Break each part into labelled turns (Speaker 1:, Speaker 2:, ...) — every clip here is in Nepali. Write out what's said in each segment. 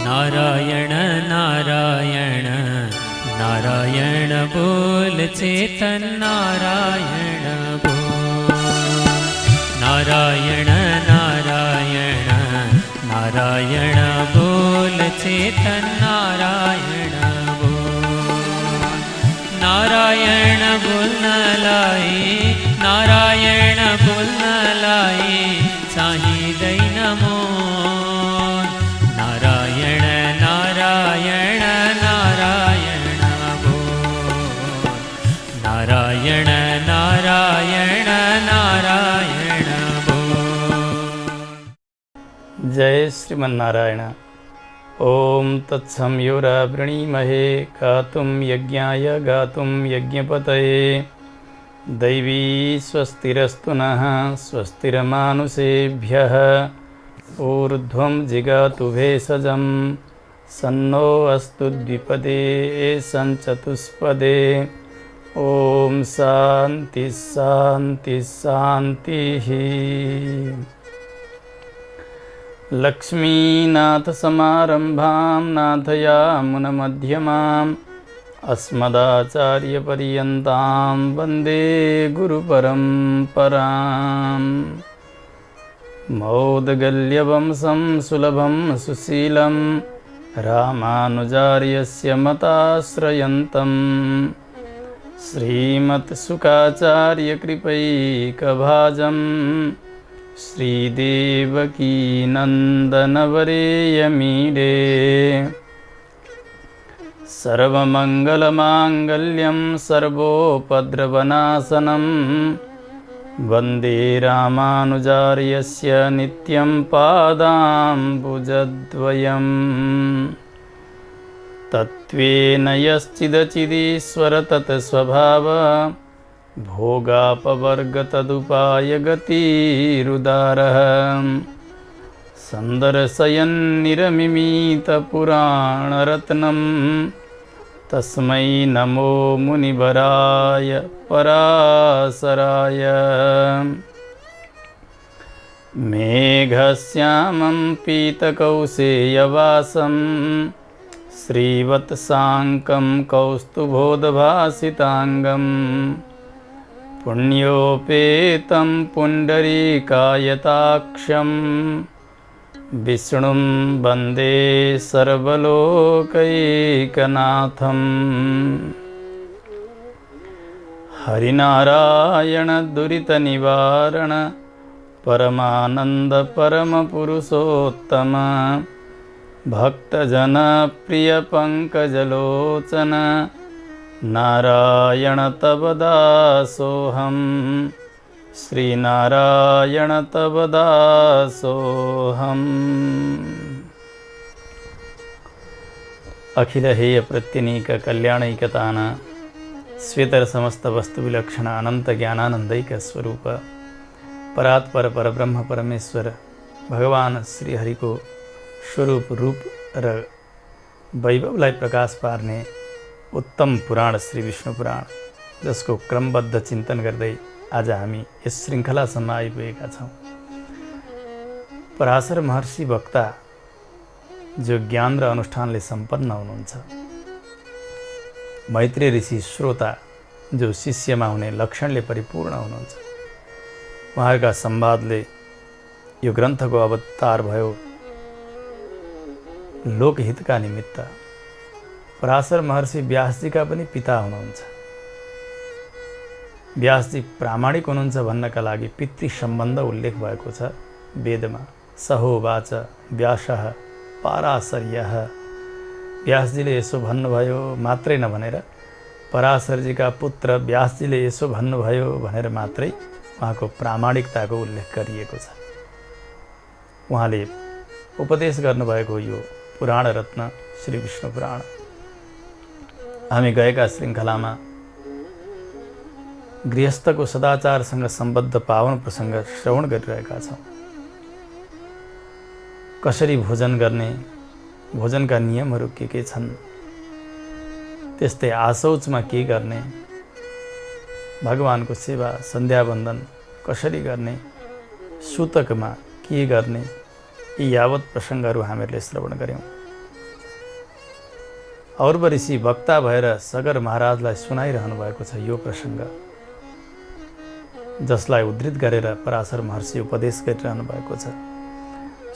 Speaker 1: नारायण नारायण नारायण बोल चेतन नारायण बोल। नारायण नारायण नारायण बोल चेतन नारायण बोल। नारायण बोल न लाई नारायण बोल न लाई साही दैन मोल। नारायण नारायण नारायण बोल। नारायण नारायण नारायण बोल।
Speaker 2: जय श्रीमन्नारायण। ओम तत्सं योरावृणीमहे गातुं यज्ञाय गातुं यज्ञपतये। दैवी स्वस्तिरस्तु नः स्वस्तिरमानुषेभ्यः। ऊर्ध्वं जिगातु भेषजं सन्नो अस्तु द्विपदे सञ्चतुष्पदे। ओम शान्ति शान्ति शान्तिः। लक्ष्मीनाथसमारम्भां नाथयामुनमध्यमाम् अस्मदाचार्यपर्यन्तां वन्दे गुरुपरम्पराम्। मौद्गल्यवंशं सुलभं सुशीलं रामानुजार्यस्य मताश्रयन्तं। श्रीमत्सुखाचार्यकृपैकभाजं श्रीदेवकीनन्दनवरेयमीडे। सर्वमङ्गलमाङ्गल्यं सर्वोपद्रवनाशनं वन्दे रामानुजार्यस्य नित्यं पादाम्बुजद्वयम्। तत्त्वेन यश्चिदचिदीश्वर तत्स्वभाव भोगापवर्गतदुपायगतिरुदारः। सन्दर्शयन्निरमिमीतपुराणरत्नं तस्मै नमो मुनिवराय पराशराय। मेघश्यामं पीतकौशेयवासं श्रीवत्साङ्कं कौस्तुभोद्भासिताङ्गं। पुण्योपेतं पुण्डरीकायताक्षं विष्णुं वन्दे सर्वलोकैकनाथम्। हरिनारायण दुरितनिवारण परमानन्द परमपुरुषोत्तम। भक्तजनप्रिय पङ्कजलोचन नारायण तव दासोऽहम्। श्रीनारायण तव दासोऽहम्। अखिल हेय प्रत्यनीक कल्याणैकतान श्वेतर समस्त वस्तु विलक्षण अनंत ज्ञानानंदैक स्वरूप परात्पर परब्रह्म परमेश्वर भगवान श्री हरि को स्वरूप रूप र वैभवलाई प्रकाश पार्ने उत्तम पुराण श्री विष्णु पुराण, जसको क्रमबद्ध चिन्तन गर्दै आज हामी यस श्रृङ्खलासम्म आइपुगेका छौँ। पराशर महर्षि वक्ता जो ज्ञान र अनुष्ठानले सम्पन्न हुनुहुन्छ, मैत्रेय ऋषि श्रोता जो शिष्यमा हुने लक्षणले परिपूर्ण हुनुहुन्छ, उहाँहरूका संवादले यो ग्रन्थको अवतार भयो। लोकहितका निमित्त पराशर महर्षि व्यासजीका पनि पिता हुनुहुन्छ। व्यासजी प्रामाणिक हुनुहुन्छ भन्नका लागि पितृ सम्बन्ध उल्लेख भएको छ वेदमा। सहोवाच व्यासः पराशर्यः। व्यासजीले यसो भन्नुभयो मात्रै नभनेर पराशरजीका पुत्र व्यासजीले यसो भन्नुभयो भनेर मात्रै उहाँको प्रामाणिकताको उल्लेख गरिएको छ। उहाँले उपदेश गर्नुभएको यो पुराण रत्न श्री विष्णु पुराण हामी गएका श्रृङ्खलामा गृहस्थको सदाचारसँग सम्बद्ध पावन प्रसङ्ग श्रवण गरिरहेका छौँ। कसरी भोजन गर्ने, भोजनका नियमहरू के छन्, त्यस्तै आशौचमा के गर्ने, भगवानको सेवा सन्ध्यावन्दन कसरी गर्ने, सूतकमा के गर्ने, यी यावत प्रसङ्गहरू हामीहरूले श्रवण गऱ्यौँ। और्व ऋषि वक्ता भएर सगर महाराजलाई सुनाइरहनु भएको छ यो प्रसङ्ग, जसलाई उद्धृत गरेर पराशर महर्षि उपदेश गरिरहनु भएको छ।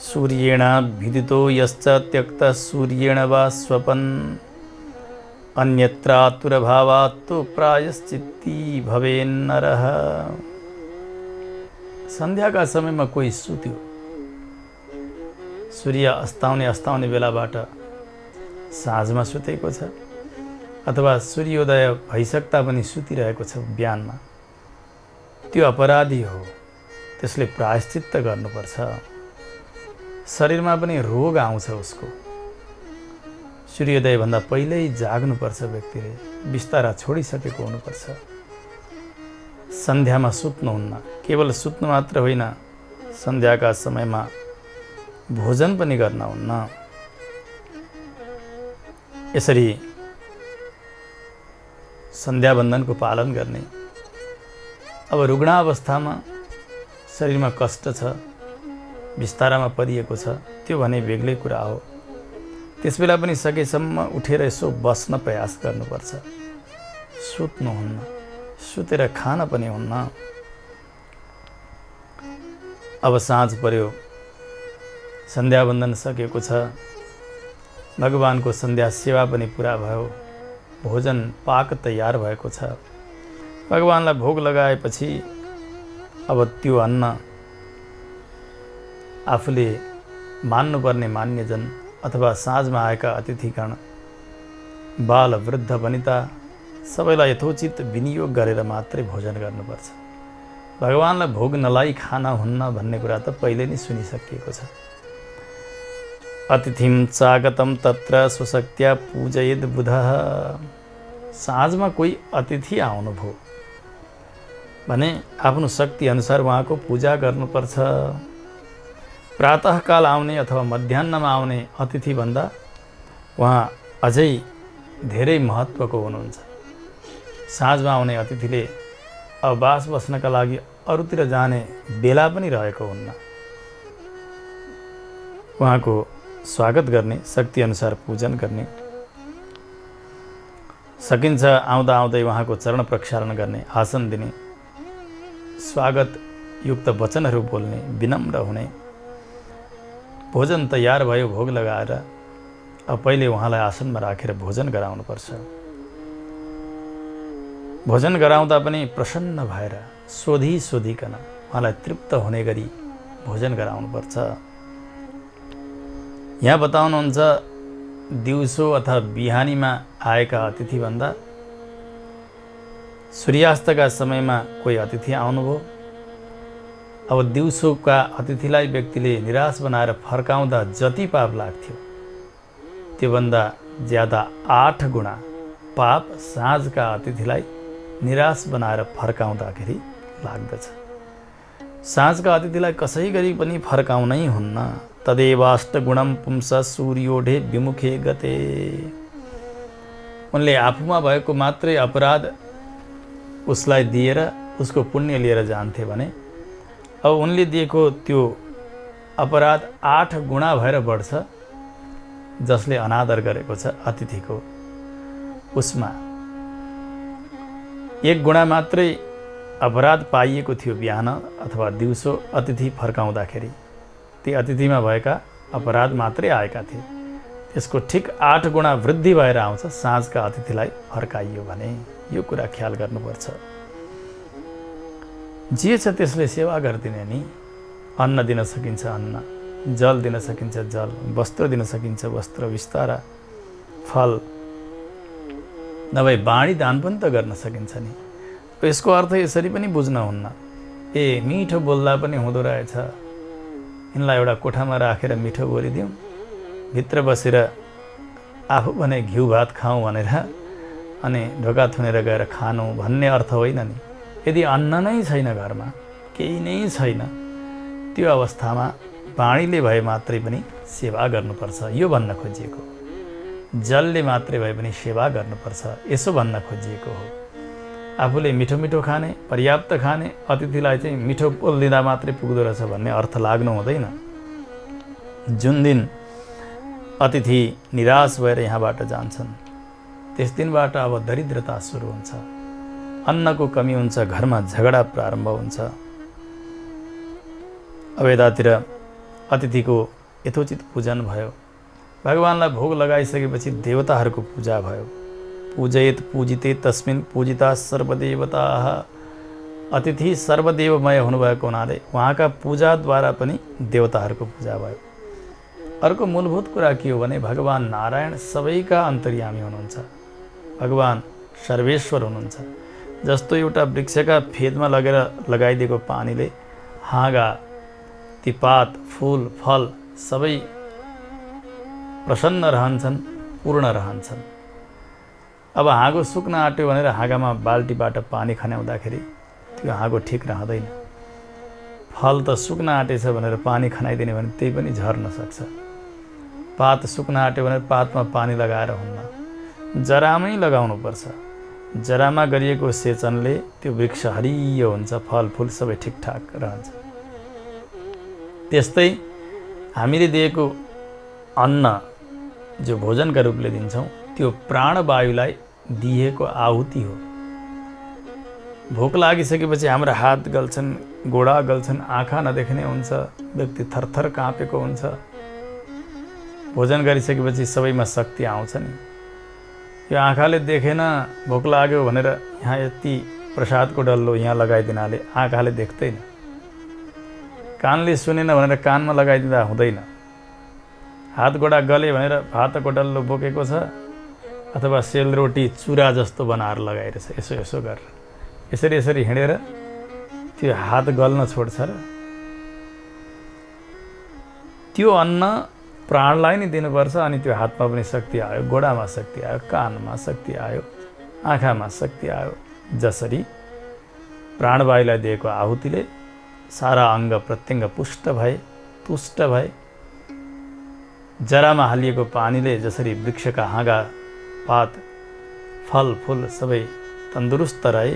Speaker 2: सूर्येण विदितो यश्च त्यक्त सूर्येण वा स्वपन् अन्यत्रातुरभावात्तु प्रायश्चित्ती भवेन्नरः। सन्ध्याका समयमा कोही सुत्यो, सूर्य अस्ताउने बेलाबाट साँझमा सुतेको छ, अथवा सूर्योदय भइसक्दा पनि सुतिरहेको छ बिहानमा, त्यो अपराधी हो, त्यसले प्रायश्चित्त गर्नुपर्छ। शरीरमा पनि रोग आउँछ उसको। सूर्योदयभन्दा पहिल्यै जाग्नुपर्छ व्यक्तिले, बिस्तारा छोडिसकेको हुनुपर्छ। सन्ध्यामा सुत्नुहुन्न, केवल सुत्नु मात्र होइन, सन्ध्याका समयमा भोजन पनि गर्नुहुन्न। यसरी सन्ध्यावन्दनको पालन गर्ने। अब रुग्णावस्थामा शरीरमा कष्ट छ, बिस्तारामा परिएको छ, त्यो भने बेग्लै कुरा हो। त्यसबेला पनि सकेसम्म उठेर यसो बस्न प्रयास गर्नुपर्छ। सुत्नुहुन्न, सुतेर खान पनि हुन्न। अब साँझ पर्यो, सन्ध्यावन्दन सकेको छ, भगवानको सन्ध्या सेवा पनि पुरा भयो, भोजन पाक तयार भएको छ। भगवानलाई भोग लगाएपछि अब त्यो अन्न आफूले मान्नुपर्ने मान्यजन अथवा साँझमा आएका अतिथिगण, बाल वृद्ध वनिता सबैलाई यथोचित विनियोग गरेर मात्रै भोजन गर्नुपर्छ। भगवानलाई भोग नलाई खाना हुन्न भन्ने कुरा त पहिले नै सुनिसकिएको छ। अतिथिम चागतम तत्र स्वशक्त्या पूजयेद बुधः। साँझमा कोही अतिथि आउनुभयो भने आफ्नो शक्ति अनुसार उहाँको पूजा गर्नुपर्छ। प्रातःकाल आउने अथवा मध्याह्नमा आउने अतिथिभन्दा उहाँ अझै धेरै महत्त्वको हुनुहुन्छ। साँझमा आउने अतिथिले अब बास बस्नका लागि अरूतिर जाने बेला पनि रहेको हुन्न। उहाँको स्वागत गर्ने, शक्ति अनुसार पूजन गर्ने। सकिन्छ आउँदा आउँदै उहाँको चरण प्रक्षालन गर्ने, आसन दिने, स्वागत युक्त वचनहरू बोल्ने, विनम्र हुने। भोजन तयार भयो, भोग लगाएर अब पहिले उहाँलाई आसनमा राखेर भोजन गराउनुपर्छ। भोजन गराउँदा पनि प्रसन्न भएर सोधिकन उहाँलाई तृप्त हुने गरी भोजन गराउनुपर्छ। यहाँ बताउनुहुन्छ दिउँसो अथवा बिहानीमा आएका अतिथिभन्दा सूर्यास्तका समयमा कोही अतिथि आउनुभयो। अब दिउँसोका अतिथिलाई व्यक्तिले निराश बनाएर फर्काउँदा जति पाप लाग्थ्यो त्योभन्दा ज्यादा 8 गुणा पाप साँझका अतिथिलाई निराश बनाएर फर्काउँदाखेरि लाग्दछ। साँझका अतिथिलाई कसै गरी पनि फर्काउनै हुन्न। तदेवाष्ट गुणम पुंस सूर्योढे विमुखे गते। उनले आफूमा भएको मात्रै अपराध उसलाई दिएर उसको पुण्य लिएर जान्थे भने अब उनले दिएको त्यो अपराध 8 गुणा भएर बढ्छ। जसले अनादर गरेको छ अतिथिको, उसमा 1 गुणा मात्रै अपराध पाइएको थियो बिहान अथवा दिउँसो अतिथि फर्काउँदाखेरि। ती अतिथिमा भएका अपराध मात्रै आएका थिए। त्यसको ठिक 8 गुणा वृद्धि भएर आउँछ साँझका अतिथिलाई फर्काइयो भने। यो कुरा ख्याल गर्नुपर्छ। जे छ त्यसले सेवा गरिदिने नि। अन्न दिन सकिन्छ अन्न, जल दिन सकिन्छ जल, वस्त्र दिन सकिन्छ वस्त्र, विस्तारा, फल, नभए बाणी दान पनि त गर्न सकिन्छ नि। यसको अर्थ यसरी पनि बुझ्न हुन्न, ए मिठो बोल्दा पनि हुँदो रहेछ, यिनलाई एउटा कोठामा राखेर मिठो बोलिदिउँ, भित्र बसेर आफू भने घिउ भात खाउँ भनेर अनि ढोका थुनेर गएर खानु भन्ने अर्थ होइन नि। यदि अन्न नै छैन घरमा, केही नै छैन, त्यो अवस्थामा बाणीले भए मात्रै पनि सेवा गर्नुपर्छ, यो भन्न खोजिएको। जलले मात्रै भए पनि सेवा गर्नुपर्छ, यसो भन्न खोजिएको हो। आफूले मिठो मिठो खाने, पर्याप्त खाने, अतिथिलाई चाहिँ मिठो बोलिदिँदा मात्रै पुग्दो रहेछ भन्ने अर्थ लाग्नु हुँदैन। जुन दिन अतिथि निराश भएर यहाँबाट जान्छन्, त्यस दिनबाट अब दरिद्रता सुरु हुन्छ, अन्नको कमी हुन्छ, घरमा झगडा प्रारम्भ हुन्छ। अब यतातिर अतिथिको यथोचित पूजन भयो, भगवानलाई भोग लगाइसकेपछि देवताहरूको पूजा भयो। पूजयेत पूजिते तस्मिन् पूजिता सर्वदेवताः। अतिथि सर्वदेवमय हुनुभएको हुनाले उहाँका पूजाद्वारा पनि देवताहरूको पूजा भयो। अर्को मूलभूत कुरा के हो भने भगवान नारायण सबैका अन्तर्यामी हुनुहुन्छ, भगवान सर्वेश्वर हुनुहुन्छ। जस्तो एउटा वृक्षका फेदमा लगेर लगाइदिएको पानीले हाँगा, ती पात, फूल, फल सबै प्रसन्न रहन्छन्, पूर्ण रहन्छन्। अब हाँगो सुक्न आँट्यो भनेर हाँगामा बाल्टीबाट पानी खन्याउँदाखेरि त्यो हाँगो ठिक रहँदैन। फल त सुक्न आँटेछ भनेर पानी खनाइदिने भने त्यही पनि झर्न सक्छ। पात सुक्न आँट्यो भनेर पातमा पानी लगाएर हुन्न, जरामै लगाउनुपर्छ। जरामा गरिएको सेचनले त्यो वृक्ष हरियो हुन्छ, फलफुल सबै ठिकठाक रहन्छ। त्यस्तै हामीले दिएको अन्न जो भोजनका रूपले दिन्छौँ त्यो प्राणवायुलाई दिएको आहुति हो। भोक लागिसकेपछि हाम्रा हात गल्छन्, गोडा गल्छन्, आँखा नदेख्ने हुन्छ, व्यक्ति थरथर काँपेको हुन्छ। भोजन गरिसकेपछि सबैमा शक्ति आउँछ नि। यो आँखाले देखेन भोक लाग्यो भनेर यहाँ यति प्रसादको डल्लो यहाँ लगाइदिनाले आँखाले देख्दैन, कानले सुनेन भनेर कानमा लगाइदिँदा हुँदैन। हात गोडा गले भनेर भातको डल्लो बोकेको छ अथवा सेलरोटी चुरा जस्तो बनाएर लगाइरहेछ, यसो यसो गरेर यसरी यसरी हिँडेर त्यो हात गल्न छोड्छ र? त्यो अन्न प्राणलाई नै दिनुपर्छ। अनि त्यो हातमा पनि शक्ति आयो, गोडामा शक्ति आयो, कानमा शक्ति आयो, आँखामा शक्ति आयो। जसरी प्राणवायुलाई दिएको आहुतिले सारा अङ्ग प्रत्यङ्ग पुष्ट भए, तुष्ट भए। जरामा हालिएको पानीले जसरी वृक्षका हाँगा, पात, फल फूल सबै तन्दुरुस्त रहे,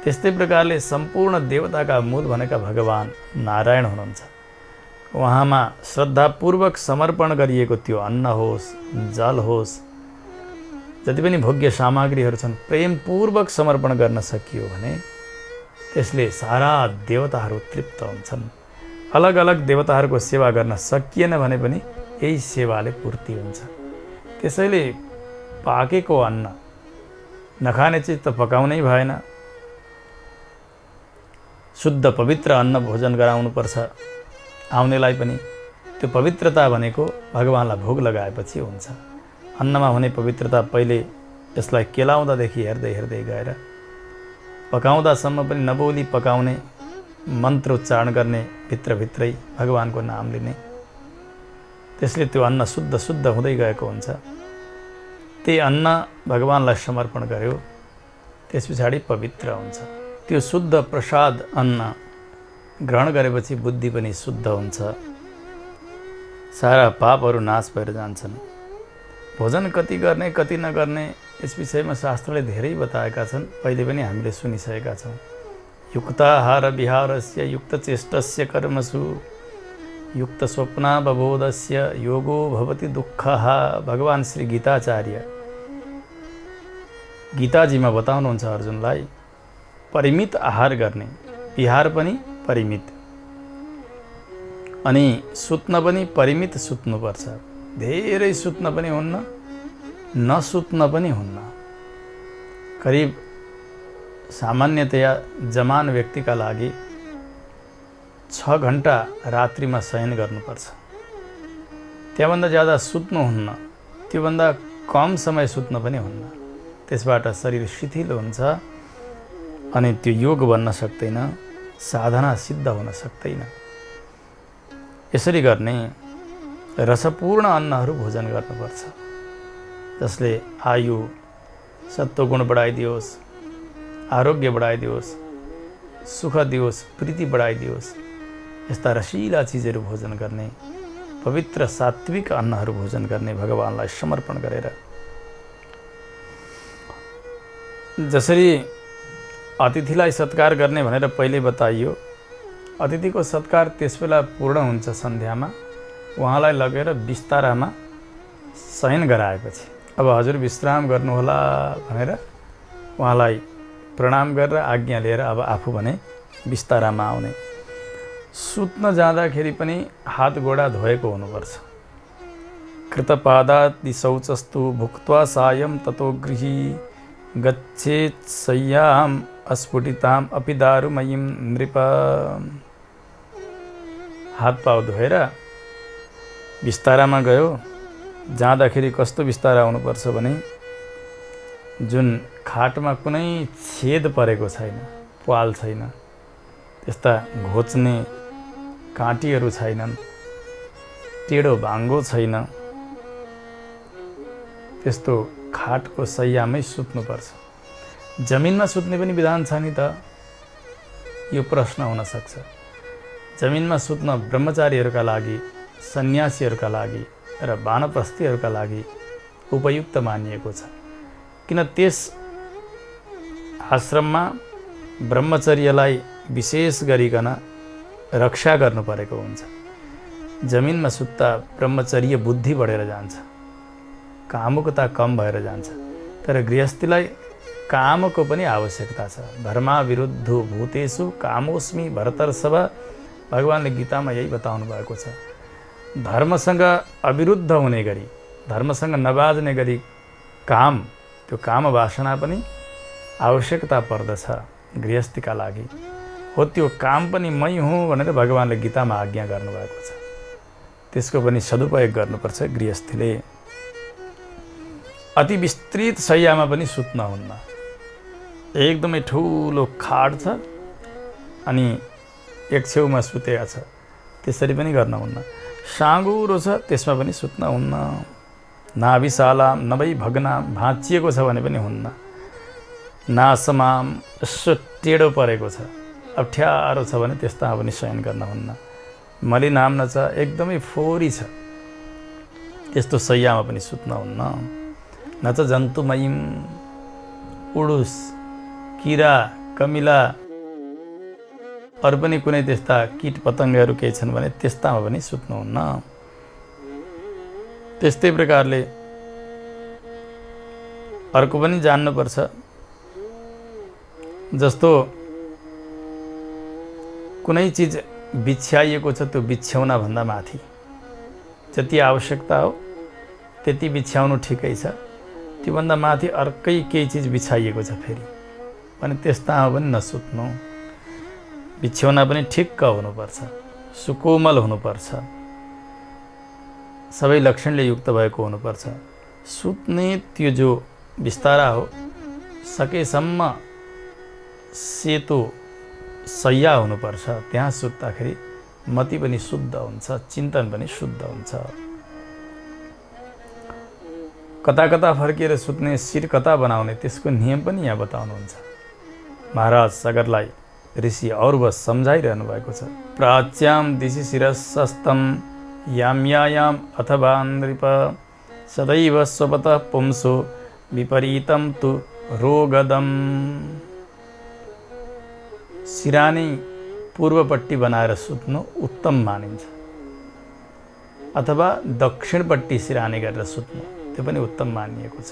Speaker 2: त्यस्तै प्रकारले सम्पूर्ण देवताका मूल भनेका भगवान नारायण हुनुहुन्छ। उहाँमा श्रद्धापूर्वक समर्पण गरिएको त्यो अन्न होस्, जल होस्, जति पनि भोग्य सामग्रीहरू छन्, प्रेमपूर्वक समर्पण गर्न सकियो भने त्यसले सारा देवताहरू तृप्त हुन्छन्। अलग अलग देवताहरूको सेवा गर्न सकिएन भने पनि यही सेवाले पूर्ति हुन्छ। त्यसैले पाकेको अन्न नखाने चिज त पकाउनै भएन। शुद्ध पवित्र अन्न भोजन गराउनुपर्छ आउनेलाई पनि। त्यो पवित्रता भनेको भगवानलाई भोग लगाएपछि हुन्छ। अन्नमा हुने पवित्रता पहिले यसलाई केलाउँदादेखि हेर्दै हेर्दै गएर पकाउँदासम्म पनि नबोली पकाउने, मन्त्रोच्चारण गर्ने, भित्रभित्रै भगवानको नाम लिने, त्यसले त्यो अन्न शुद्ध शुद्ध हुँदै गएको हुन्छ। त्यही अन्न भगवानलाई समर्पण गर्यो, त्यस पछाडि पवित्र हुन्छ। त्यो शुद्ध प्रसाद अन्न ग्रहण गरेपछि बुद्धि पनि शुद्ध हुन्छ, सारा पापहरू नाश भएर जान्छन्। भोजन कति गर्ने कति नगर्ने यस विषयमा शास्त्रले धेरै बताएका छन्, पहिले पनि हामीले सुनिसकेका छौँ। युक्ताहार विहारस्य युक्तचेष्टस्य कर्मसु युक्त स्वप्नावबोधस्य योगो भवति दुःखः। भगवान श्री गीताचार्य गीताजीमा बताउनुहुन्छ अर्जुनलाई, परिमित आहार गर्ने, विहार पनि परिमित, अनि सुत्न पनि परिमित सुत्नुपर्छ। धेरै सुत्न पनि हुन्न, नसुत्न पनि हुन्न। करिब सामान्यतया जवान व्यक्तिका लागि 6 घण्टा रात्रिमा शयन गर्नुपर्छ। त्यहाँभन्दा ज्यादा सुत्नुहुन्न, त्योभन्दा कम समय सुत्न पनि हुन्न। त्यसबाट शरीर शिथिल हुन्छ अनि त्यो योग बन्न सक्दैन, साधना सिद्ध हुन सक्दैन। यसरी गर्ने रसपूर्ण अन्नहरू भोजन गर्नुपर्छ, जसले आयु सत्वगुण बढाइदियोस्, आरोग्य बढाइदियोस्, सुख दियोस्, प्रीति बढाइदियोस्। यस्ता रसिला चिजहरू भोजन गर्ने, पवित्र सात्विक अन्नहरू भोजन गर्ने, भगवानलाई समर्पण गरेर। जसरी अतिथिलाई सत्कार गर्ने भनेर पहिले बताइयो, अतिथिको सत्कार त्यसबेला पूर्ण हुन्छ सन्ध्यामा, उहाँलाई लगेर बिस्तारामा शयन गराएपछि अब हजुर विश्राम गर्नुहोला भनेर उहाँलाई प्रणाम गरेर आज्ञा लिएर अब आफू भने बिस्तारामा आउने। सुत्न जाँदाखेरि पनि हात गोडा धोएको हुनुपर्छ। कृतपादाति शौचस्तु भुक्त्वा सायं ततो गृही गच्छेत् शय्याम् अस्फुटिताम् अपि दारुमयीं नृप। हात पाउ धोएर बिस्तारामा गयो। जाँदाखेरि कस्तो बिस्तारा हुनुपर्छ भने जुन खाटमा कुनै छेद परेको छैन, प्वाल छैन, त्यस्ता घोच्ने काँटीहरू छैनन्, टेढो भाङ्गो छैन, त्यस्तो खाटको शय्यामै सुत्नुपर्छ। जमिनमा सुत्ने पनि विधान छ नि त? यो प्रश्न हुन सक्छ। जमिनमा सुत्न ब्रह्मचारीहरूका लागि, सन्यासीहरूका लागि र वानप्रस्थीहरूका लागि उपयुक्त मानिएको छ। किन त्यस आश्रममा ब्रह्मचर्यलाई विशेष गरिकन रक्षा गर्नु परेको हुन्छ। जमिनमा सुत्ता ब्रह्मचर्य बुद्धि बढेर जान्छ, कामुकता कम भएर जान्छ। तर गृहस्थीलाई कामको पनि आवश्यकता छ। धर्मा विरुद्धो भूतेषु कामोस्मि भरतर्षभ। भगवानले गीतामा यही बताउनु भएको छ। धर्मसँग अविरुद्ध हुने गरी, धर्मसँग नबाज्ने गरी काम, त्यो काम वासना पनि आवश्यकता पर्दछ गृहस्थीका लागि। हो त्यो काम पनि मै हुँ भनेर भगवानले गीतामा आज्ञा गर्नुभएको छ। त्यसको पनि सदुपयोग गर्नुपर्छ गृहस्थीले। अति विस्तृत शय्यामा पनि सुत्न हुन्न। एकदमै ठुलो खाट छ अनि एक छेउमा सुतेका छ, त्यसरी पनि गर्न हुन्न। साँगुरो छ, त्यसमा पनि सुत्न हुन्न। नाभिशालाम नभई भग्नाम, भाँचिएको छ भने पनि हुन्न। नासमाम, यसो टेढो परेको छ, अप्ठ्यारो छ भने त्यस्तामा पनि शयन गर्न हुन्न। मलिनाम्न छ, एकदमै फोहोरी छ, त्यस्तो शय्यामा पनि सुत्न हुन्न। न त जन्तुमयीम, उडुस, किरा, कमिला, अरू पनि कुनै त्यस्ता कीट पतङ्गहरू केही छन् भने त्यस्तामा पनि सुत्नुहुन्न। त्यस्तै प्रकारले अर्को पनि जान्नुपर्छ। जस्तो कुनै चिज बिछ्याइएको छ, त्यो बिछ्याउन भन्दा माथि जति आवश्यकता हो त्यति बिछ्याउनु ठिकै छ। त्योभन्दा माथि अर्कै केही चिज बिछाइएको छ फेरि भने त्यस्तामा पनि नसुत्नु। बिछ्याउन पनि ठिक्क हुनुपर्छ, सुकोमल हुनुपर्छ, सबै लक्षणले युक्त भएको हुनुपर्छ। सुत्ने त्यो जो बिस्तारा हो सकेसम्म सेतो शय्या हुनुपर्छ। त्यहाँ सुत्दाखेरि मति पनि शुद्ध हुन्छ, चिन्तन पनि शुद्ध हुन्छ। कता कता फर्किएर सुत्ने, शिर कता बनाउने, त्यसको नियम पनि यहाँ बताउनुहुन्छ। महाराज सगरलाई ऋषि औरवश सम्झाइरहनु भएको छ। प्राच्याम दिशि शिरसस्तम याम्यायाम अथवा नृप सदैव स्वपतः पुंसो विपरीतम तु रोगदम। सिरानी पूर्वपट्टि बनाएर सुत्नु उत्तम मानिन्छ, अथवा दक्षिणपट्टि सिरानी गरेर सुत्नु त्यो पनि उत्तम मानिएको छ।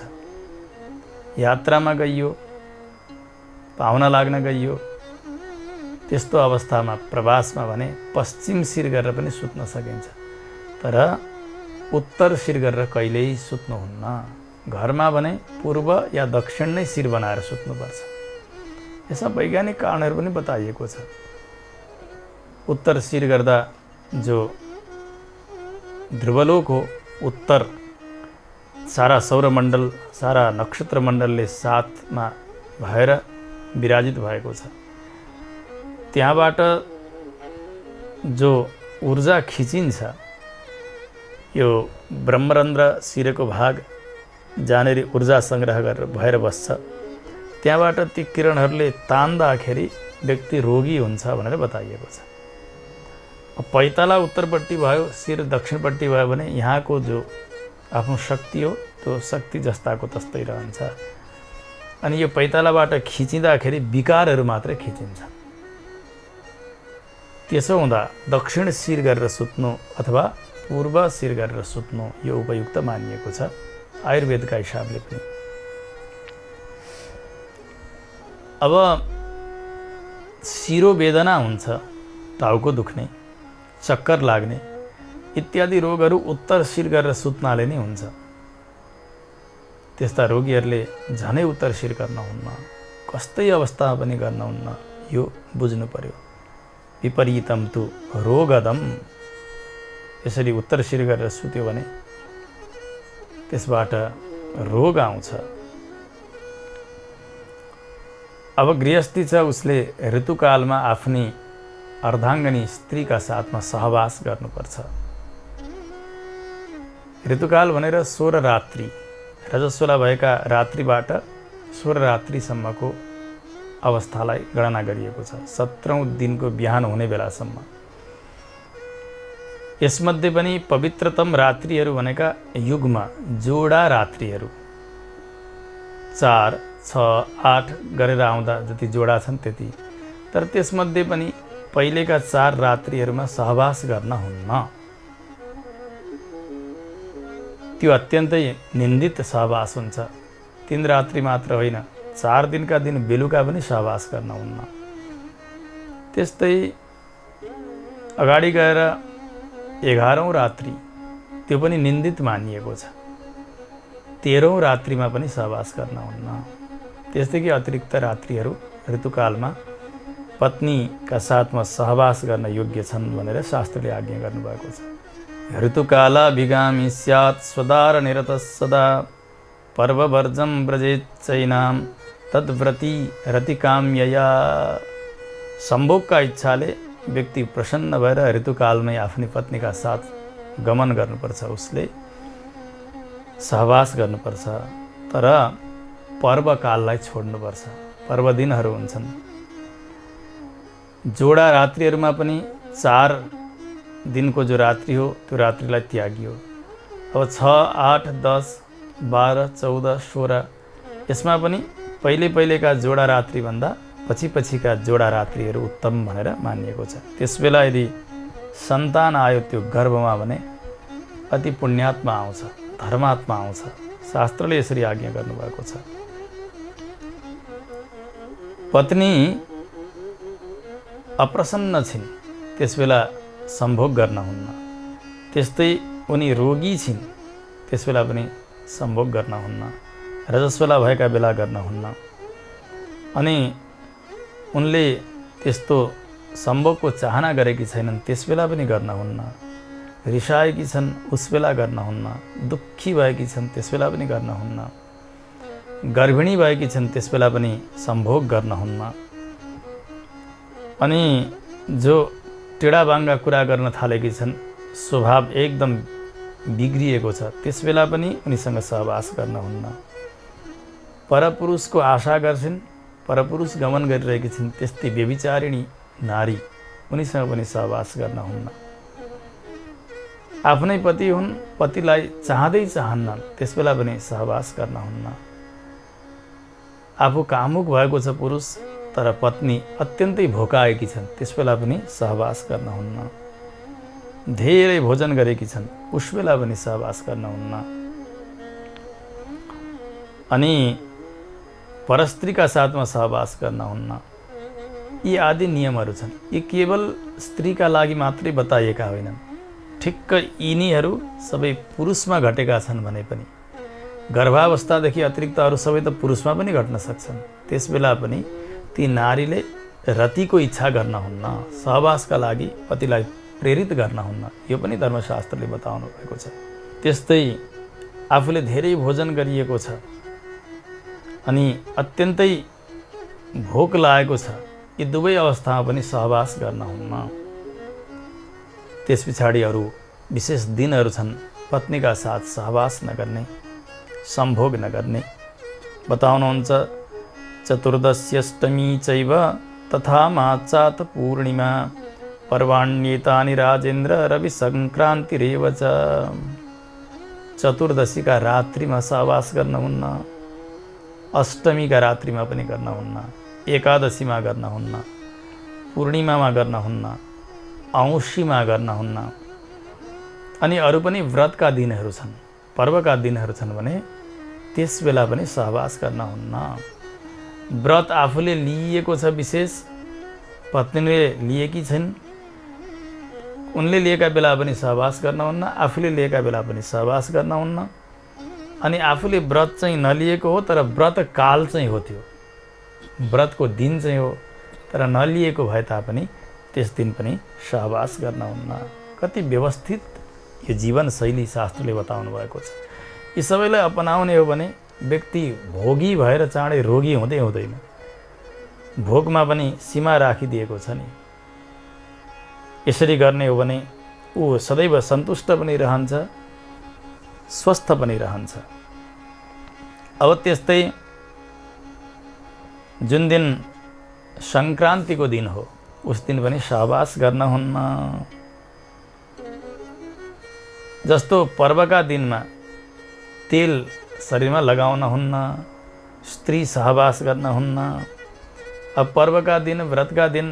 Speaker 2: यात्रामा गइयो, पाहुना लाग्न गइयो, त्यस्तो अवस्थामा प्रवासमा भने पश्चिम शिर गरेर पनि सुत्न सकिन्छ, तर उत्तर शिर गरेर कहिल्यै सुत्नुहुन्न। घरमा भने पूर्व या दक्षिण नै शिर बनाएर सुत्नुपर्छ। यसमा वैज्ञानिक कारणहरू पनि बताइएको छ। उत्तर शिर गर्दा जो ध्रुवलोक हो, उत्तर सारा सौरमण्डल, सारा नक्षत्र मण्डलले साथमा भएर विराजित भएको छ। त्यहाँबाट जो ऊर्जा खिचिन्छ, यो ब्रह्मरन्ध्र शिरको भाग जहाँनेरि ऊर्जा सङ्ग्रह गरेर भएर बस्छ, त्यहाँबाट ती किरणहरूले तान्दाखेरि व्यक्ति रोगी हुन्छ भनेर बताइएको छ। पैताला उत्तरपट्टि भयो, शिर दक्षिणपट्टि भयो भने यहाँको जो आफ्नो शक्ति हो त्यो शक्ति जस्ताको तस्तै रहन्छ। अनि यो पैतालाबाट खिचिँदाखेरि विकारहरू मात्रै खिचिन्छ। त्यसो हुँदा दक्षिण शिर गरेर सुत्नु अथवा पूर्व शिर गरेर सुत्नु यो उपयुक्त मानिएको छ। आयुर्वेदका हिसाबले पनि। अब शिरोवेदना हुन्छ, टाउको दुख्ने, चक्कर लाग्ने इत्यादि रोगहरू उत्तर शिर गरेर सुत्नाले नै हुन्छ। त्यस्ता रोगीहरूले झनै उत्तर शिर गर्न हुन्न, कस्तै अवस्थामा पनि गर्न हुन्न, यो बुझ्नु पर्यो। विपरीतम तु रोगदम, यसरी उत्तर शिर गरेर सुत्यो भने त्यसबाट रोग आउँछ। अब गृहस्थी छ, उसले ऋतुकालमा आफ्नी अर्धाङ्गनी स्त्रीका साथमा सहवास गर्नुपर्छ। ऋतुकाल भनेर 16 रात्रि, रजस्वला भएका रात्रिबाट 16 रात्रिसम्मको अवस्थालाई गणना गरिएको छ, 17औं दिनको बिहान हुने बेलासम्म। यसमध्ये पनि पवित्रतम रात्रिहरू भनेका युग्म जोडा रात्रिहरू 4, 6, 8 गरेर आउँदा जति जोडा छन् त्यति। तर त्यसमध्ये पनि पहिलेका 4 रात्रिहरूमा सहवास गर्न हुन्न। त्यो अत्यन्तै निन्दित सहवास हुन्छ। 3 रात्रि मात्र होइन, 4 दिनका दिन बेलुका पनि सहवास गर्न हुन्न। त्यस्तै अगाडि गएर 11औं रात्रि, त्यो पनि निन्दित मानिएको छ। 13औं रात्रिमा पनि सहवास गर्न हुन्न। त्यस्तै कि अतिरिक्त रात्रिहरू ऋतुकालमा पत्नीका साथमा सहवास गर्न योग्य छन् भनेर शास्त्रले आज्ञा गर्नुभएको छ। ऋतुकाल विगामी स्यात् स्वदार निरत सदा पर्ववर्जम व्रजेत् चैनाम तद्व्रती रतिकाम्यया। सम्भोगका इच्छाले व्यक्ति प्रसन्न भएर ऋतुकालमै आफ्नी पत्नीका साथ गमन गर्नुपर्छ, उसले सहवास गर्नुपर्छ। तर पर्वकाललाई छोड्नुपर्छ। पर्व दिनहरू हुन्छन्, जोडा रात्रिहरूमा पनि 4 दिनको जो रात्रि हो त्यो रात्रिलाई त्यागियो। अब 6, 8, 10, 12, 14, 16 यसमा पनि पहिलेका जोडा रात्रिभन्दा पछिका जोडा रात्रिहरू उत्तम भनेर मानिएको छ। त्यसबेला यदि सन्तान आयो त्यो गर्भमा भने अति पुण्यात्मा आउँछ, धर्मात्मा आउँछ। शास्त्रले यसरी आज्ञा गर्नुभएको छ। पत्नी अप्रसन्न छिन्, त्यसबेला सम्भोग गर्न हुन्न। त्यस्तै उनी रोगी छिन्, त्यसबेला पनि सम्भोग गर्न हुन्न। रजस्वला भएका बेला गर्न हुन्न। अनि उनले त्यस्तो सम्भोगको चाहना गरेकी छैनन्, त्यसबेला पनि गर्न हुन्न। रिसाएकी छन्, उसबेला गर्न हुन्न। दुःखी भएकी छन्, त्यसबेला पनि गर्न हुन्न। गर्भिणी भएकी छन्, त्यसबेला पनि सम्भोग गर्न हुन्न। अनि जो टेढाबाङ्गा कुरा गर्न थालेकी छन्, स्वभाव एकदम बिग्रिएको छ, त्यसबेला पनि उनीसँग सहवास गर्न हुन्न। परपुरुषको आशा गर्छिन्, परपुरुष गमन गरिरहेकी छिन्, त्यस्तै व्यभिचारिणी नारी, उनीसँग पनि सहवास गर्न हुन्न। आफ्नै पति हुन्, पतिलाई चाहँदै चाहन्नन्, त्यसबेला पनि सहवास गर्न हुन्न। आफू कामुक भएको छ पुरुष, तर पत्नी अत्यन्तै भोकाएकी छन्, त्यसबेला पनि सहवास गर्न हुन्न। धेरै भोजन गरेकी छन्, उसबेला पनि सहवास गर्न हुन्न। अनि परस्त्रीका साथमा सहवास गर्न हुन्न। यी आदि नियमहरू छन्। यी केवल स्त्रीका लागि मात्रै बताइएका होइनन्। ठिक्क यिनीहरू सबै पुरुषमा घटेका छन् भने पनि गर्भावस्थादेखि अतिरिक्त अरू सबै त पुरुषमा पनि घट्न सक्छन्। त्यसबेला पनि ती नारीले रतिको इच्छा गर्न हुन्न, सहवासका लागि पतिलाई प्रेरित गर्न हुन्न। यो पनि धर्मशास्त्रले बताउनु भएको छ। त्यस्तै आफूले धेरै भोजन गरिएको छ अनि अत्यन्तै भोक लागेको छ, यी दुवै अवस्थामा पनि सहवास गर्न हुन्न। त्यस पछाडि अरू विशेष दिनहरू छन् पत्नीका साथ सहवास नगर्ने, सम्भोग नगर्ने। बताउनुहुन्छ चतुर्दश्यष्टमी चैव तथा माचात पूर्णिमा पर्वाण्येतानि राजेन्द्र रवि संक्रान्तिरेव च। चतुर्दशीका रात्रिमा सहवास गर्न हुन्न, अष्टमीका रात्रिमा पनि गर्न हुन्न, एकादशीमा गर्न हुन्न, पूर्णिमामा गर्न हुन्न, औँसीमा गर्न हुन्न। अनि अरू पनि व्रतका दिनहरू छन्, पर्वका दिनहरू छन् भने त्यस बेला पनि सहवास गर्न हुन्न। व्रत आफूले लिएको छ विशेष, पत्नीले लिएकी छिन्, उनले लिएका बेला पनि सहवास गर्न हुन्न, आफूले लिएका बेला पनि सहवास गर्न हुन्न। अनि आफूले व्रत चाहिँ नलिएको हो तर व्रत काल चाहिँ हो, त्यो व्रतको दिन चाहिँ हो, तर नलिएको भए तापनि त्यस दिन पनि सहवास गर्न हुन्न। कति व्यवस्थित यो जीवनशैली शास्त्रले बताउनु भएको छ। यी सबैलाई अपनाउने हो भने व्यक्ति भोगी भएर चाँडै रोगी हुँदै हुँदैन। भोगमा पनि सीमा राखिदिएको छ नि। यसरी गर्ने हो भने ऊ सदैव सन्तुष्ट पनि रहन्छ, स्वस्थ पनि रहन्छ। अब त्यस्तै जुन दिन सङ्क्रान्तिको दिन हो उस दिन पनि सहवास गर्न हुन्न। जस्तो पर्वका दिनमा तेल शरीरमा लगाउन हुन्न, स्त्री सहवास गर्न हुन्न। अब पर्वका दिन, व्रतका दिन,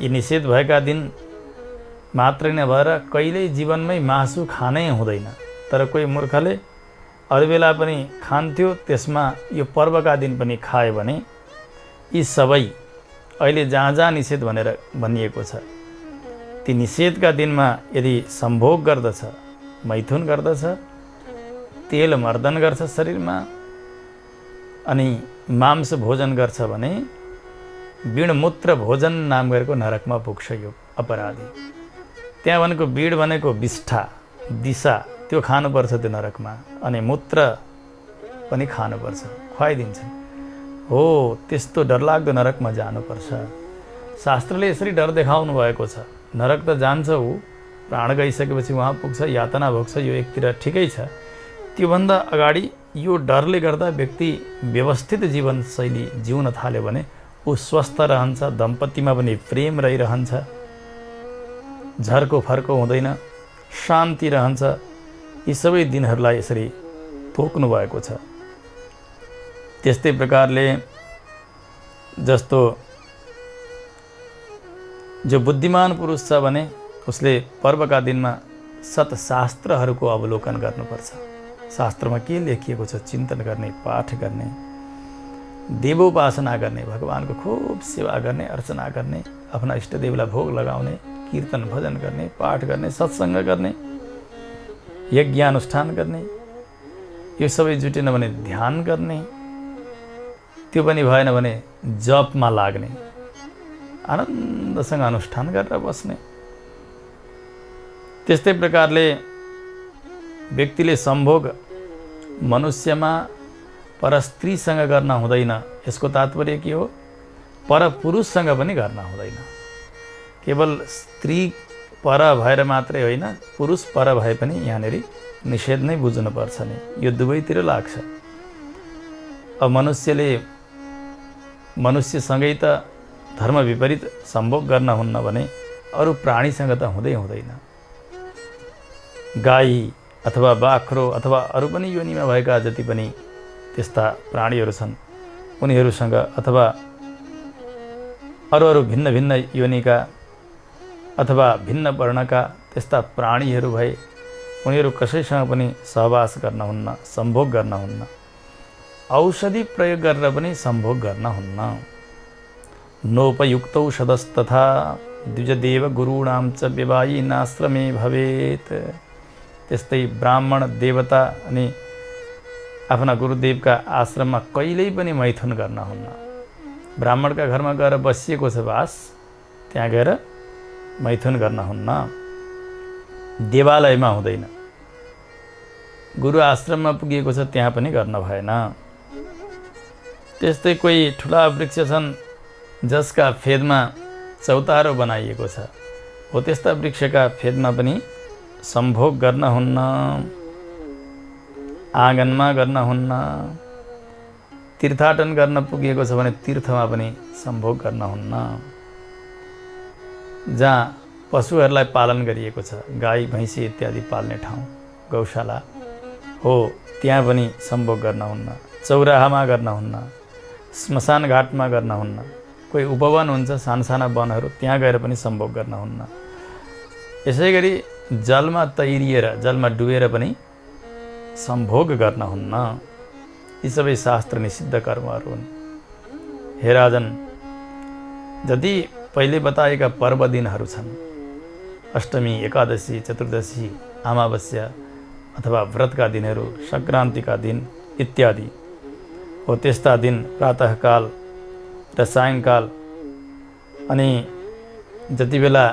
Speaker 2: यी निषेध भएका दिन मात्रै नभएर कहिल्यै जीवनमै मासु खानै हुँदैन। तर कोही मूर्खले अरू बेला पनि खान्थ्यो, त्यसमा यो पर्वका दिन पनि खायो भने यी सबै अहिले जहाँ जहाँ निषेध भनेर भनिएको छ, ती निषेधका दिनमा यदि सम्भोग गर्दछ, मैथुन गर्दछ, तेल मर्दन गर्छ शरीरमा, अनि मांस भोजन गर्छ भने बीणमूत्र भोजन नाम गरेको नरकमा पुग्छ यो अपराधी। त्यहाँ भनेको बीड भनेको विष्ठा, दिशा, त्यो खानुपर्छ त्यो नरकमा, अनि मूत्र पनि खानुपर्छ, खुवाइदिन्छन्। हो, त्यस्तो डरलाग्दो नरकमा जानुपर्छ। शास्त्रले यसरी डर देखाउनु भएको छ। नरक त जान्छ ऊ, प्राण गइसकेपछि उहाँ पुग्छ, यातना भोग्छ, यो एकतिर ठिकै छ। त्योभन्दा अगाडि यो डरले गर्दा व्यक्ति व्यवस्थित जीवनशैली जिउन थाल्यो भने ऊ स्वस्थ रहन्छ, दम्पतिमा पनि प्रेम रहिरहन्छ, झर्को फर्को हुँदैन, शान्ति रहन्छ। यी सबै दिनहरूलाई यसरी तोक्नु भएको छ। त्यस्तै प्रकारले जस्तो जो बुद्धिमान पुरुष छ भने उसले पर्वका दिनमा सत्शास्त्रहरूको अवलोकन गर्नुपर्छ। शास्त्रमा के लेखिएको छ चिन्तन गर्ने, पाठ गर्ने, देवोपासना गर्ने, भगवानको खूब सेवा गर्ने, अर्चना गर्ने, आफ्ना इष्टदेवलाई भोग लगाउने, कीर्तन भजन गर्ने, पाठ गर्ने, सत्सङ्ग गर्ने, यज्ञानुष्ठान गर्ने, यो सबै जुटेन भने ध्यान गर्ने, त्यो पनि भएन भने जपमा लाग्ने, आनन्दसँग अनुष्ठान गरेर बस्ने। त्यस्तै प्रकारले व्यक्तिले सम्भोग मनुष्यमा परस्त्रीसँग गर्न हुँदैन। यसको तात्पर्य के हो? परपुरुषसँग पनि गर्न हुँदैन। केवल स्त्री पर भएर मात्रै होइन, पुरुष पर भए पनि यहाँनिर निषेध नै बुझ्नुपर्छ नि। यो दुवैतिर लाग्छ। अब मनुष्यसँगै त धर्म विपरीत सम्भोग गर्न हुन्न भने अरू प्राणीसँग त हुँदैन। गाई अथवा बाख्रो अथवा अरू पनि योनिमा भएका जति पनि त्यस्ता प्राणीहरू छन् उनीहरूसँग, अथवा अरू भिन्न भिन्न योनिका अथवा भिन्न वर्णका त्यस्ता प्राणीहरू भए उनीहरू कसैसँग पनि सहवास गर्न हुन्न, सम्भोग गर्न हुन्न। औषधि प्रयोग गरेर पनि सम्भोग गर्न हुन्न। नोपयुक्तौ सदस्तथा द्विजदेव गुरूणां च विवाहिनाश्रमे भवेत्। त्यस्तै ब्राह्मण देवता अनि आफ्ना गुरुदेवका आश्रममा कहिल्यै पनि मैथुन गर्न हुन्न। ब्राह्मणका घरमा गएर बसिएको छ वास, त्यहाँ गएर मैथुन गर्न हुन्न। देवालयमा हुँदैन। गुरु आश्रममा पुगिएको छ त्यहाँ पनि गर्न भएन। त्यस्तै कोही ठुला वृक्ष छन् जसका फेदमा चौतारो बनाइएको छ, हो त्यस्ता वृक्षका फेदमा पनि सम्भोग गर्न हुन्न। आँगनमा गर्न हुन्न। तीर्थाटन गर्न पुगिएको छ भने तीर्थमा पनि सम्भोग गर्न हुन्न। जहाँ पशुहरूलाई पालन गरिएको छ, गाई भैँसी इत्यादि पाल्ने ठाउँ, गौशाला हो, त्यहाँ पनि सम्भोग गर्न हुन्न। चौराहामा गर्न हुन्न। श्मशान घाटमा गर्न हुन्न। कोही उपवन हुन्छ, साना वनहरू, त्यहाँ गएर पनि सम्भोग गर्न हुन्न। यसै गरी जलमा तैरिएर, जलमा डुबेर पनि सम्भोग गर्न हुन्न। यी सबै शास्त्र निषिद्ध कर्महरू हुन्। हे राजन, जति पहिले बताएका पर्व दिनहरू छन्, अष्टमी, एकादशी, चतुर्दशी, अमावस्या अथवा व्रतका दिनहरू, सङ्क्रान्तिका दिन इत्यादि हो, त्यस्ता दिन प्रातःकाल र सायङ्काल अनि जति बेला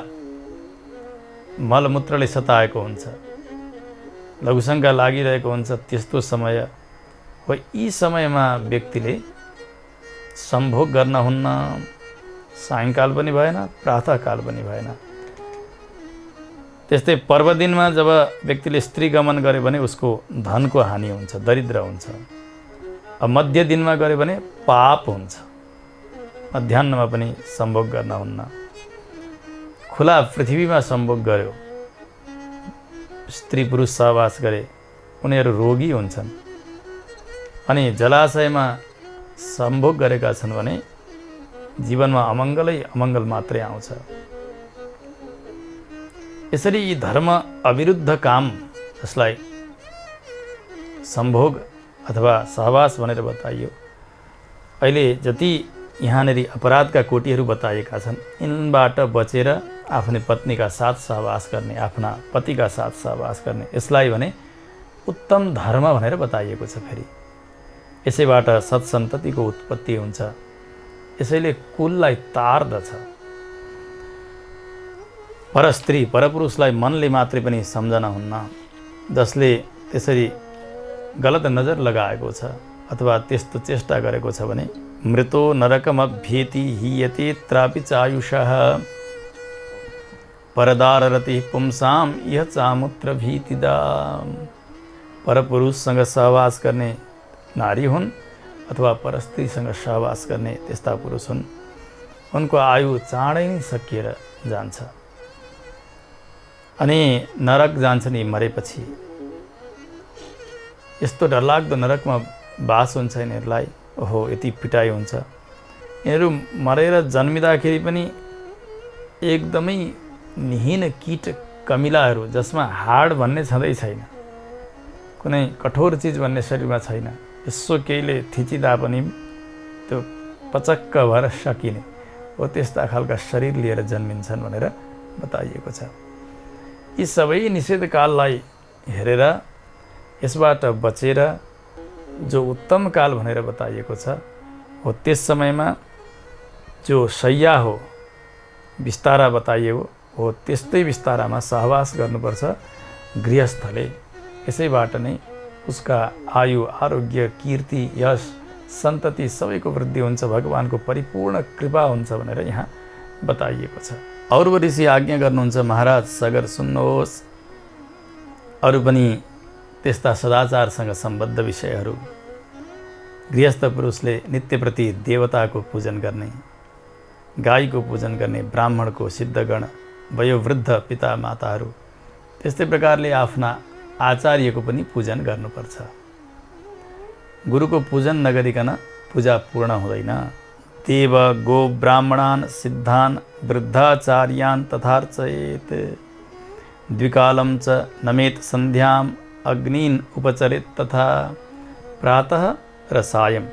Speaker 2: मलमूत्रले सताएको हुन्छ, लघुशङ्का लागिरहेको हुन्छ, त्यस्तो समय हो। यी समयमा व्यक्तिले सम्भोग गर्न हुन्न। सायङ्काल पनि भएन, प्रातःकाल पनि भएन। त्यस्तै पर्व दिनमा जब व्यक्तिले स्त्री गमन गर्यो भने उसको धनको हानि हुन्छ, दरिद्र हुन्छ। अब मध्य दिनमा गऱ्यो भने पाप हुन्छ। मध्याह्नमा पनि सम्भोग गर्न हुन्न। खुला पृथ्वीमा सम्भोग गर्यो, स्त्री पुरुष सहवास गरे, उनीहरू रोगी हुन्छन्। अनि जलाशयमा सम्भोग गरेका छन् भने जीवनमा अमङ्गलै अमङ्गल मात्रै आउँछ। यसरी यी धर्म अविरुद्ध काम, जसलाई सम्भोग अथवा सहवास भनेर बताइयो, अहिले जति यहाँनेरि अपराधका कोटीहरू बताइएका छन्, यिनबाट बचेर आफ्नै पत्नीका साथ सहवास गर्ने, आफ्ना पतिका साथ सहवास गर्ने, यसलाई भने उत्तम धर्म भनेर बताइएको छ। फेरि यसैबाट सत्सन्ततिको उत्पत्ति हुन्छ। यसैले कुललाई तार्दछ। परस्त्री परपुरुषलाई मनले मात्रै पनि सम्झना हुन्न। जसले त्यसरी गलत नजर लगाएको छ अथवा त्यस्तो चेष्टा गरेको छ भने मृतो नरकमभ्येति हीयते त्रापि चायुषः परदाररति पुंसाम यह चामुत्र भीतिदा। परपुरुषसँग सहवास गर्ने नारी हुन् अथवा परस्त्रीसँग सहवास गर्ने त्यस्ता पुरुष हुन्, उनको आयु चाँडै नै सकिएर जान्छ अनि नरक जान्छन्। यी मरेपछि यस्तो डरलाग्दो नरकमा बास हुन्छ यिनीहरूलाई। ओहो, यति पिटाइ हुन्छ। यिनीहरू मरेर जन्मिँदाखेरि पनि एकदमै निहीन कीट कमिलाहरू, जसमा हाड भन्ने छँदै छैन, कुनै कठोर चिज भन्ने शरीरमा छैन। यसो केहीले थिचिँदा पनि त्यो पचक्क भएर सकिने हो, त्यस्ता खालका शरीर लिएर जन्मिन्छन् भनेर बताइएको छ। यी सबै निषेधकाललाई हेरेर यसबाट बचेर जो उत्तम काल भनेर बताइएको छ हो, त्यस समयमा जो शय्या हो, बिस्तारा बताइएको हो, त्यस्तै बिस्तारामा सहवास गर्नुपर्छ गृहस्थले। यसैबाट नै उसका आयु, आरोग्य, कीर्ति, यश, सन्तति सबैको वृद्धि हुन्छ, भगवानको परिपूर्ण कृपा हुन्छ भनेर यहाँ बताइएको छ। अरू ऋषि आज्ञा गर्नुहुन्छ, महाराज सगर सुन्नुहोस्, अरू पनि त्यस्ता सदाचारसँग सम्बद्ध विषयहरू। गृहस्थ पुरुषले नित्यप्रति देवताको पूजन गर्ने, गाईको पूजन गर्ने, ब्राह्मणको, सिद्धगण, वयोवृद्ध पिता माताहरू, त्यस्तै प्रकारले आफ्ना आचार्यको पनि पूजन गर्नुपर्छ। गुरुको पूजन नगरिकन पूजा पूर्ण हुँदैन। देव गो ब्राह्मणान् सिद्धान् वृद्धाचार्यान् तथार्चयेत् द्विकालं च नमेत सन्ध्याम् अग्निन् उपचरेत् तथा। प्रातः र सायं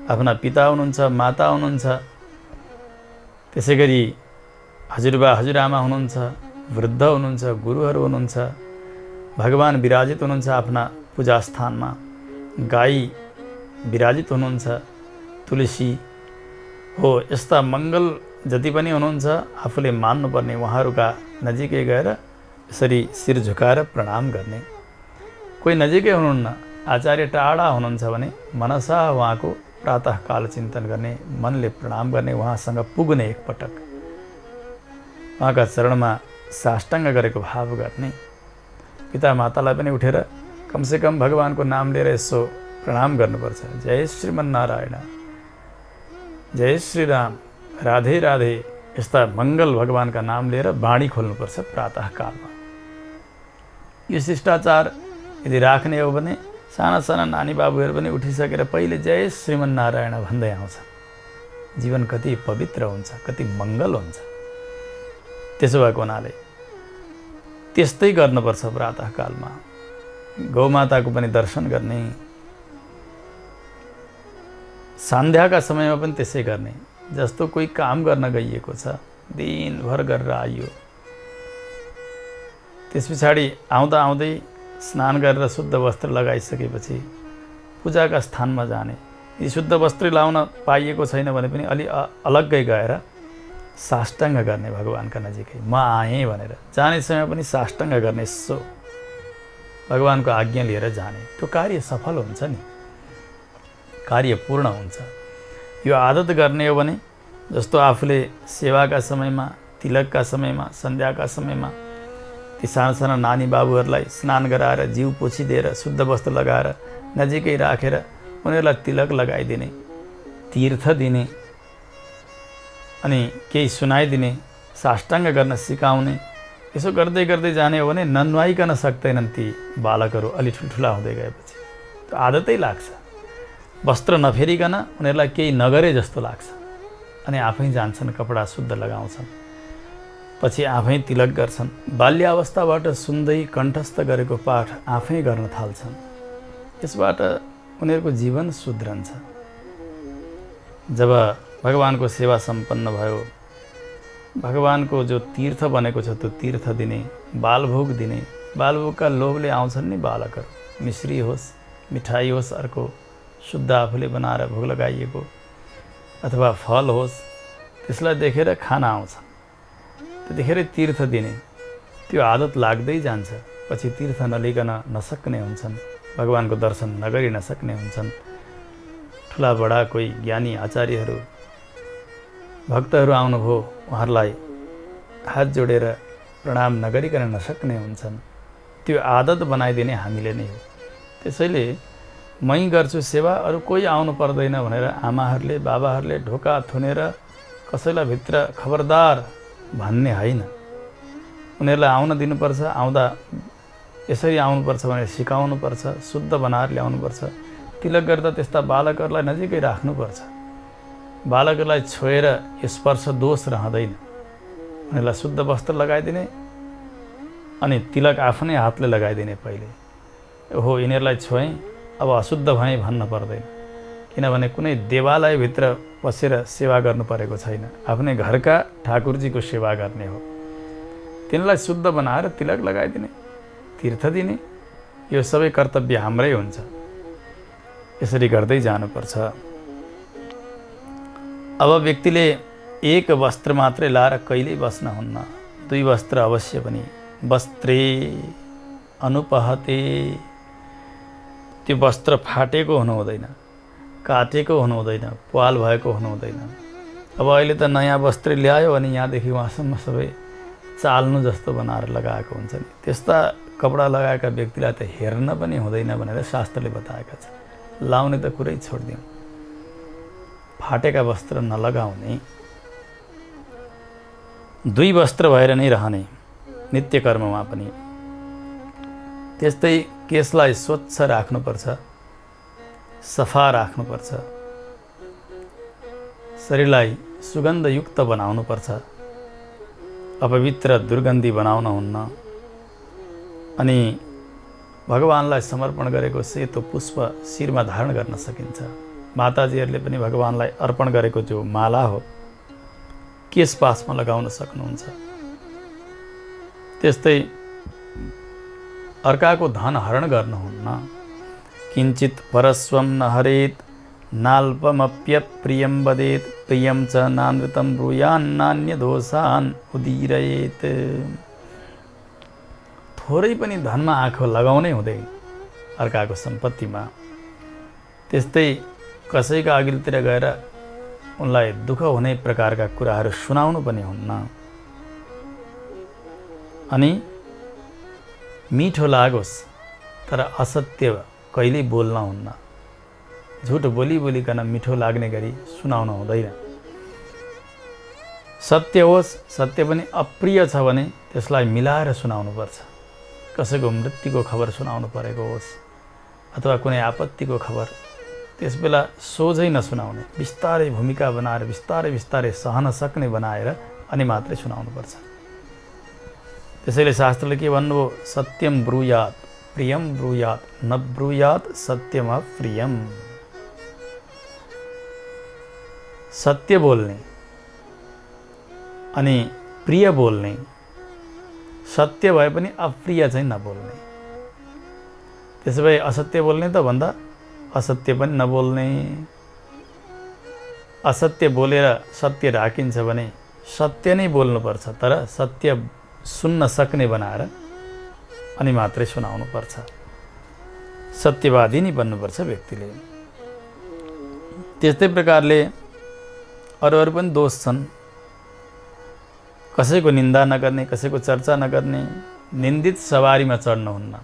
Speaker 2: आफ्ना पिता हुनुहुन्छ, माता हुनुहुन्छ, त्यसै गरी हजुरबा हजुरआमा हुनुहुन्छ, वृद्ध हुनुहुन्छ, गुरुहरू हुनुहुन्छ, भगवान विराजित हुनुहुन्छ आफ्ना पूजा स्थानमा, गाई विराजित हुनुहुन्छ, तुलसी हो, यस्ता मङ्गल जति पनि हुनुहुन्छ आफूले मान्नुपर्ने उहाँहरूका नजिकै गएर यसरी शिर झुकाएर प्रणाम गर्ने। कोही नजिकै हुनुहुन्न, आचार्य टाढा हुनुहुन्छ भने मनसा उहाँको प्रातःकाल चिन्तन गर्ने, मनले प्रणाम गर्ने, उहाँसँग पुग्ने, एकपटक उहाँका चरणमा साष्टाङ्ग गरेको भाव गर्ने। पिता मातालाई पनि उठेर कमसेकम भगवानको नाम लिएर यसो प्रणाम गर्नुपर्छ। जय श्रीमन्नारायण, जय श्रीराम, राधे राधे, यस्ता मङ्गल भगवानका नाम लिएर बाणी खोल्नुपर्छ प्रातःकालमा। यो शिष्टाचार यदि राख्ने हो भने साना साना नानी बाबुहरू पनि उठिसकेर पहिले जय श्रीमन्नारायण भन्दै आउँछ। जीवन कति पवित्र हुन्छ, कति मङ्गल हुन्छ। त्यसो भएको हुनाले त्यस्तै गर्नुपर्छ प्रातःकालमा। गौमाताको पनि दर्शन गर्ने, सन्ध्याका समयमा पनि त्यसै गर्ने। जस्तो कोही काम गर्न गइएको छ, दिनभर गरेर आइयो, त्यस पछाडि आउँदा आउँदै स्नान गरेर शुद्ध वस्त्र लगाइसकेपछि पूजाका स्थानमा जाने। यदि शुद्ध वस्त्र लाउन पाइएको छैन भने पनि अलि अलग्गै गएर साष्टाङ्ग गर्ने भगवानका नजिकै, म आएँ भनेर। जाने समय पनि साष्टाङ्ग गर्ने, यसो भगवानको आज्ञा लिएर जाने। त्यो कार्य सफल हुन्छ नि, कार्य पूर्ण हुन्छ। यो आदत गर्ने हो भने जस्तो आफूले सेवाका समयमा, तिलकका समयमा, सन्ध्याका समयमा ती साना साना नानी बाबुहरूलाई स्नान गराएर जिउ पोछिदिएर शुद्ध वस्त्र लगाएर नजिकै राखेर उनीहरूलाई तिलक लगाइदिने, तीर्थ दिने, अनि केही सुनाइदिने, साष्टाङ्ग गर्न सिकाउने, यसो गर्दै गर्दै जाने हो भने ननुहाइकन सक्दैनन् ती बालकहरू अलि ठुल्ठुला हुँदै गएपछि। त्यो आदतै लाग्छ। वस्त्र नफेरिकन उनीहरूलाई केही नगरे जस्तो लाग्छ, अनि आफै जान्छन्, कपडा शुद्ध लगाउँछन्, पछि आफै तिलक गर्छन्। बाल्यावस्थाबाट सुन्दै कण्ठस्थ गरेको पाठ आफै गर्न थाल्छन्। यसबाट उनीहरूको जीवन सुध्रन्छ। जब भगवानको सेवा सम्पन्न भयो, भगवानको जो तीर्थ बनेको छ त्यो तीर्थ दिने, बालभोग दिने। बालभोगका लोभले आउँछन् नि बालकहरू, मिश्री होस्, मिठाई होस्, अर्को शुद्ध आफूले बनाएर भोग लगाइएको अथवा फल होस्, त्यसलाई देखेर खान आउँछन्। त्यतिखेर तीर्थ दिने, त्यो आदत लाग्दै जान्छ। पछि तीर्थ नलिकन नसक्ने हुन्छन्, भगवानको दर्शन नगरी नसक्ने हुन्छन्। ठुला बडा कोही ज्ञानी आचार्यहरू, भक्तहरू आउनुभयो, उहाँहरूलाई हात जोडेर प्रणाम नगरिकन नसक्ने हुन्छन्। त्यो आदत बनाइदिने हामीले नै हो। त्यसैले मै गर्छु सेवा, अरू कोही आउनु पर्दैन भनेर आमाहरूले, बाबाहरूले ढोका थुनेर कसैलाई भित्र खबरदार भन्ने होइन। उनीहरूलाई आउन दिनुपर्छ। आउँदा यसरी आउनुपर्छ भनेर सिकाउनुपर्छ, शुद्ध बनाएर ल्याउनुपर्छ। तिलक गर्दा त्यस्ता बालकहरूलाई नजिकै राख्नुपर्छ। बालकहरूलाई छोएर स्पर्श दोष रहँदैन। उनीहरूलाई शुद्ध वस्त्र लगाइदिने, अनि तिलक आफ्नै हातले लगाइदिने। पहिले हो यिनीहरूलाई छोएँ, अब अशुद्ध भएँ भन्न पर्दैन, किनभने कुनै देवालयभित्र पसेर सेवा गर्नु परेको छैन। आफ्नै घरका ठाकुरजीको सेवा गर्ने हो। तिनलाई शुद्ध बनाएर तिलक लगाइदिने, तीर्थ दिने, यो सबै कर्तव्य हाम्रै हुन्छ। यसरी गर्दै जानुपर्छ। अब व्यक्तिले एक वस्त्र मात्रै लाएर कहिल्यै बस्न हुन्न। दुई वस्त्र अवश्य पनि। वस्त्रे अनुपहते, त्यो वस्त्र फाटेको हुनु हुँदैन, काटेको हुनु हुँदैन, प्वाल भएको हुनु हुँदैन। अब अहिले त नयाँ वस्त्र ल्यायो भने यहाँदेखि उहाँसम्म सबै चाल्नु जस्तो बनाएर लगाएको हुन्छ नि। त्यस्ता कपडा लगाएका व्यक्तिलाई त हेर्न पनि हुँदैन भनेर शास्त्रले बताएका छन्। लाउने त कुरै छोडिदिउँ, फाटेका वस्त्र नलगाउने। दुई वस्त्र भएर नै रहने नित्य कर्ममा पनि। त्यस्तै केशलाई स्वच्छ राख्नुपर्छ, सफा राख्नुपर्छ, शरीरलाई सुगन्धयुक्त बनाउनुपर्छ, अपवित्र दुर्गन्धी बनाउन हुन्न। अनि भगवानलाई समर्पण गरेको सेतो पुष्प शिरमा धारण गर्न सकिन्छ। माताजीहरूले पनि भगवानलाई अर्पण गरेको जो माला हो केश पासमा लगाउन सक्नुहुन्छ। त्यस्तै अर्काको धन हरण गर्नुहुन्न। किञ्चित परस्वम न हरेत नाल्पमप्यप्रियं वदेत प्रियं च नानृतं ब्रूयान्नान्य दोषान् उदीरयेत। थोरै पनि धनमा आँखा लगाउनै हुँदैन अर्काको सम्पत्तिमा। त्यस्तै कसैका अघिल्तिर गएर उनलाई दुःख हुने प्रकारका कुराहरू सुनाउनु पनि हुन्न। अनि मिठो लागोस् तर असत्य कहिल्यै बोल्न हुन्न। झुट बोली बोलिकन मिठो लाग्ने गरी सुनाउनु हुँदैन। सत्य होस्, सत्य पनि अप्रिय छ भने त्यसलाई मिलाएर सुनाउनुपर्छ। कसैको मृत्युको खबर सुनाउनु परेको होस् अथवा कुनै आपत्तिको खबर, त्यसबेला सोझै नसुनाउने, बिस्तारै भूमिका बनाएर बिस्तारै बिस्तारै सहन सक्ने बनाएर अनि मात्रै सुनाउनुपर्छ। त्यसैले शास्त्रले के भन्नुभयो? सत्यम ब्रूयात् प्रियम ब्रूयात न ब्रूयात सत्यम प्रियम। सत्य बोल्ने अनि प्रिय बोल्ने, सत्य भए पनि अप्रिय चाहिँ नबोल्ने। त्यसो भए असत्य बोल्ने त भन्दा असत्य पनि नबोल्ने। असत्य बोलेर सत्य ढाकिन्छ भने सत्य नै बोल्नुपर्छ, तर सत्य सुन्न सक्ने बनाएर अनि मात्रै सुनाउनुपर्छ। सत्यवादी नै बन्नुपर्छ व्यक्तिले। त्यस्तै प्रकारले अरू पनि दोष छन्। कसैको निन्दा नगर्ने, कसैको चर्चा नगर्ने, निन्दित सवारीमा चढ्नुहुन्न।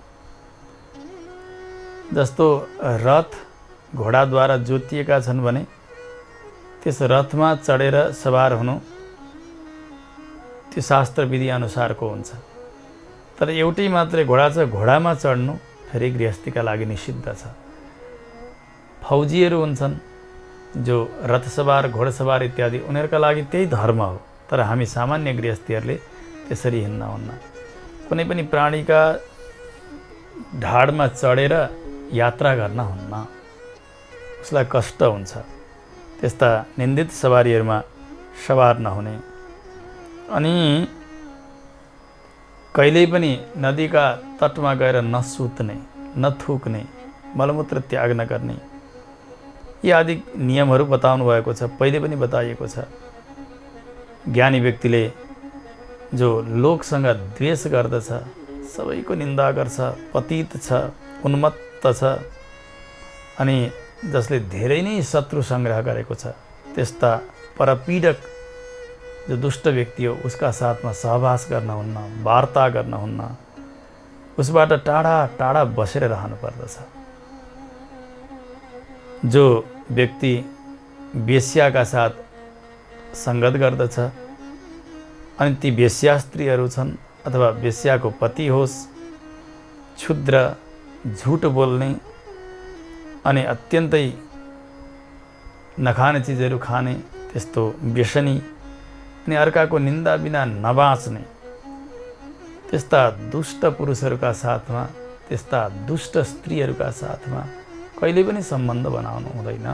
Speaker 2: जस्तो रथ घोडाद्वारा जोतिएका छन् भने त्यस रथमा चढेर सवार हुनु त्यो शास्त्र विधि अनुसारको हुन्छ। तर एउटै मात्रै घोडा छ, घोडामा चढ्नु फेरि गृहस्थीका लागि निषिद्ध छ। फौजीहरू हुन्छन् जो रथसवार, घोडसवार इत्यादि, उनीहरूका लागि त्यही धर्म हो। तर हामी सामान्य गृहस्थीहरूले त्यसरी हिँड्न हुन्न। कुनै पनि प्राणीका ढाडमा चढेर यात्रा गर्न हुन्न, उसलाई कष्ट हुन्छ। त्यस्ता निन्दित सवारीहरूमा सवार नहुने। अनि कहिल्यै पनि नदीका तटमा गएर नसुत्ने, नथुक्ने, मलमूत्र त्याग नगर्ने, यी आदि नियमहरू बताउनु भएको छ, पहिले पनि बताइएको छ। ज्ञानी व्यक्तिले जो लोकसँग द्वेष गर्दछ, सबैको निन्दा गर्छ, पतित छ, उन्मत्त छ, अनि जसले धेरै नै शत्रु सङ्ग्रह गरेको छ, त्यस्ता परपीडक जो दुष्ट व्यक्ति हो उसका साथमा सहवास गर्न हुन्न, वार्ता गर्न हुन्न, उसबाट टाढा टाढा बसेर रहनु पर्दछ। जो व्यक्ति वेश्याका साथ सङ्गत गर्दछ अनि ती वेश्या स्त्रीहरू छन् अथवा वेश्याको पति होस्, क्षुद्र, झुट बोल्ने अनि अत्यन्तै नखाने चिजहरू खाने, त्यस्तो व्यसनी अनि अर्काको निन्दा बिना नबाँच्ने, त्यस्ता दुष्ट पुरुषहरूका साथमा, त्यस्ता दुष्ट स्त्रीहरूका साथमा कहिले पनि सम्बन्ध बनाउनु हुँदैन।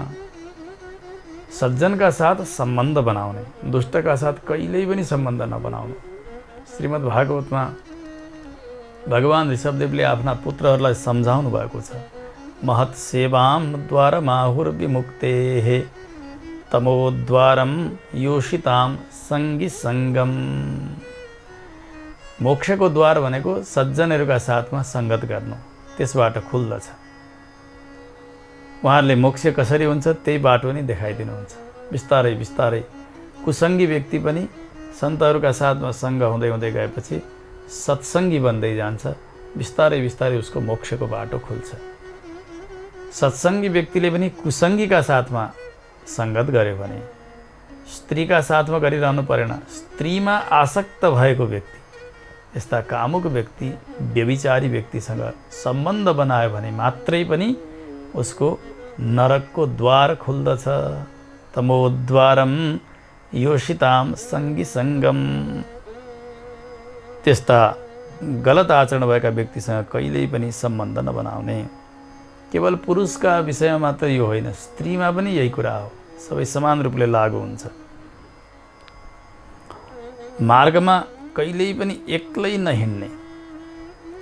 Speaker 2: सज्जनका साथ सम्बन्ध बनाउने, दुष्टका साथ कहिल्यै पनि सम्बन्ध नबनाउनु। श्रीमद् भागवतमा भगवान ऋषभदेवले आफ्ना पुत्रहरूलाई सम्झाउनु भएको छ। महत् सेवाम द्वार माहुर विमुक्तेः तमोद्वारम योषिताम सङ्गी सङ्गम। मोक्षको द्वार भनेको सज्जनहरूका साथमा सङ्गत गर्नु, त्यसबाट खुल्दछ। उहाँहरूले मोक्ष कसरी हुन्छ त्यही बाटो नै देखाइदिनुहुन्छ। बिस्तारै बिस्तारै कुसङ्गी व्यक्ति पनि सन्तहरूका साथमा सङ्ग हुँदै हुँदै गएपछि सत्सङ्गी बन्दै जान्छ। बिस्तारै बिस्तारै उसको मोक्षको बाटो खुल्छ। सत्सङ्गी व्यक्तिले पनि कुसङ्गीका साथमा सङ्गत गर्यो भने स्त्रीका साथमा गरिरहनु परेन। स्त्रीमा आसक्त भएको व्यक्ति, यस्ता कामुक व्यक्ति, व्यभिचारी व्यक्तिसँग सम्बन्ध बनायो भने मात्रै पनि उसको नरकको द्वार खुल्दछ। तमोद्वारम योषिताम सङ्गी सङ्गम। त्यस्ता गलत आचरण भएका व्यक्तिसँग कहिल्यै पनि सम्बन्ध नबनाउने। केवल पुरुषका विषयमा मात्र यो होइन, स्त्रीमा पनि यही कुरा हो, सबै समान रूपले लागू हुन्छ। मार्गमा कहिल्यै पनि एक्लै नहिँड्ने,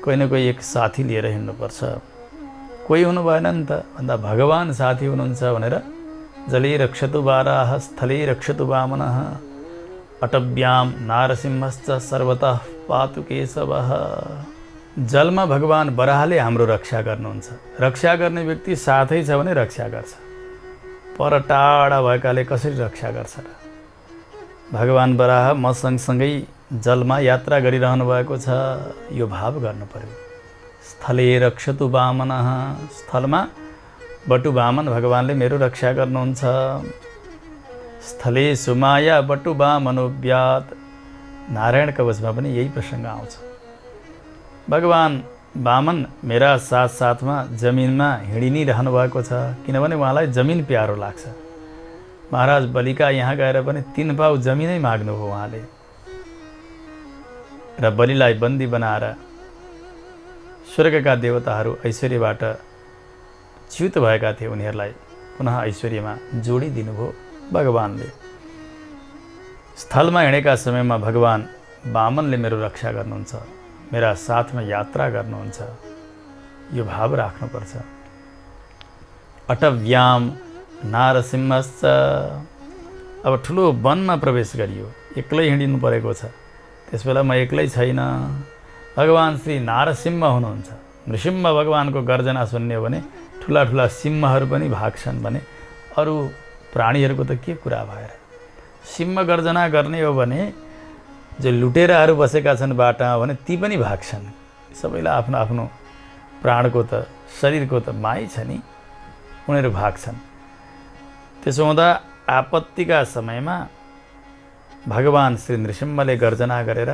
Speaker 2: कोही न कोही एक साथी लिएर हिँड्नुपर्छ। कोही हुनु भएन नि त भन्दा भगवान साथी हुनुहुन्छ भनेर जले रक्षतु वाराह स्थले रक्षतु वामनः अटव्याम नारसिंहश्च सर्वतः पातु केशवः। जलमा भगवान बराहले हाम्रो रक्षा गर्नुहुन्छ। रक्षा गर्ने व्यक्ति साथै छ भने रक्षा गर्छ। पर टाढा भएकाले कसरी रक्षा गर्छ र? भगवान बराह म सँगसँगै जलमा यात्रा गरिरहनु भएको छ, यो भाव गर्नु पर्यो। स्थले रक्षतु वामनः, स्थलमा बटु वामन भगवानले मेरो रक्षा गर्नुहुन्छ। स्थले सुमाया बटु वामनोव्यात, नारायण कवचमा पनि यही प्रसङ्ग आउँछ। भगवान वामन मेरा साथ साथमा जमिनमा हिँडि नै रहनु भएको छ, किनभने उहाँलाई जमिन प्यारो लाग्छ। महाराज बलिका यहाँ गएर पनि 3 पाउ जमिनै माग्नुभयो उहाँले, र बलिलाई बन्दी बनाएर स्वर्गका देवताहरू ऐश्वर्यबाट च्युत भएका थिए, उनीहरूलाई पुनः ऐश्वर्यमा जोडिदिनुभयो भगवानले। स्थलमा हिँडेका समयमा भगवान वामनले मेरो रक्षा गर्नुहुन्छ, मेरा साथमा यात्रा गर्नुहुन्छ, यो भाव राख्नुपर्छ। अटव्याम नारसिंहश्च, अब ठुलो वनमा प्रवेश गरियो, एक्लै हिँडिनु परेको छ। त्यसबेला म एक्लै छैन, भगवान श्री नारसिंह हुनुहुन्छ। नृसिंह भगवानको गर्जना सुन्यो भने ठुला ठुला सिंहहरू पनि भाग्छन् भने अरू प्राणीहरूको त के कुरा भएर। सिंह गर्जना गर्ने हो भने जो लुटेराहरू बसेका छन् बाटामा भने ती पनि भाग्छन्। सबैलाई आफ्नो आफ्नो प्राणको त शरीरको त माई छ नि, उनीहरू भाग्छन्। त्यसो हुँदा आपत्तिका समयमा भगवान श्री नृसिंहले गर्जना गरेर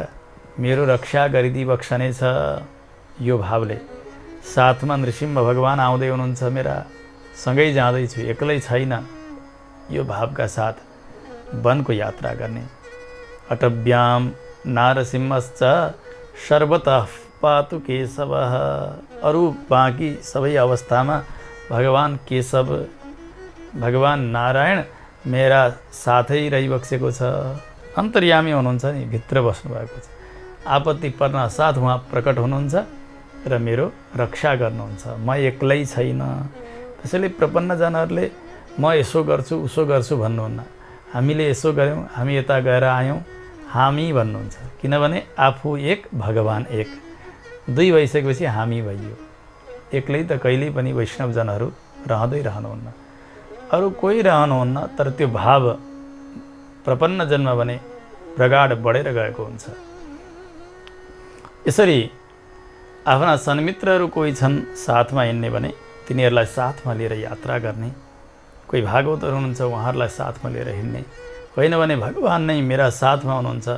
Speaker 2: मेरो रक्षा गरिदिबक्सनेछ, यो भावले साथमा नृसिंह भगवान आउँदै हुनुहुन्छ, मेरा सँगै जाँदैछु, एक्लै छैन, यो भावका साथ वनको यात्रा गर्ने। अटव्याम नारसिंहश्च सर्वतः पातु केशवः, अरू बाँकी सबै अवस्थामा भगवान केशव, भगवान नारायण मेरा साथै रहिबक्सेको छ। अन्तर्यामी हुनुहुन्छ नि, भित्र बस्नुभएको छ। आपत्ति पर्न साथ उहाँ प्रकट हुनुहुन्छ र मेरो रक्षा गर्नुहुन्छ। म एक्लै छैन। त्यसैले प्रपन्नजनहरूले म यसो गर्छु उसो गर्छु भन्नुहुन्न, हामीले यसो गऱ्यौँ, हामी यता गएर आयौँ, हामी भन्नुहुन्छ। किनभने आफू एक भगवान एक, दुई भइसकेपछि हामी भइयो। एक्लै त कहिल्यै पनि वैष्णवजनहरू रहँदै रहनुहुन्न, अरू कोही रहनुहुन्न, तर त्यो भाव प्रपन्न जन्म भने प्रगाढ बढेर गएको हुन्छ। यसरी आफ्ना सन्मित्रहरू कोही छन् साथमा हिँड्ने भने तिनीहरूलाई साथमा लिएर यात्रा गर्ने, कोही भागवतहरू हुनुहुन्छ उहाँहरूलाई साथमा लिएर हिँड्ने, होइन भने भगवान नै मेरा साथमा हुनुहुन्छ,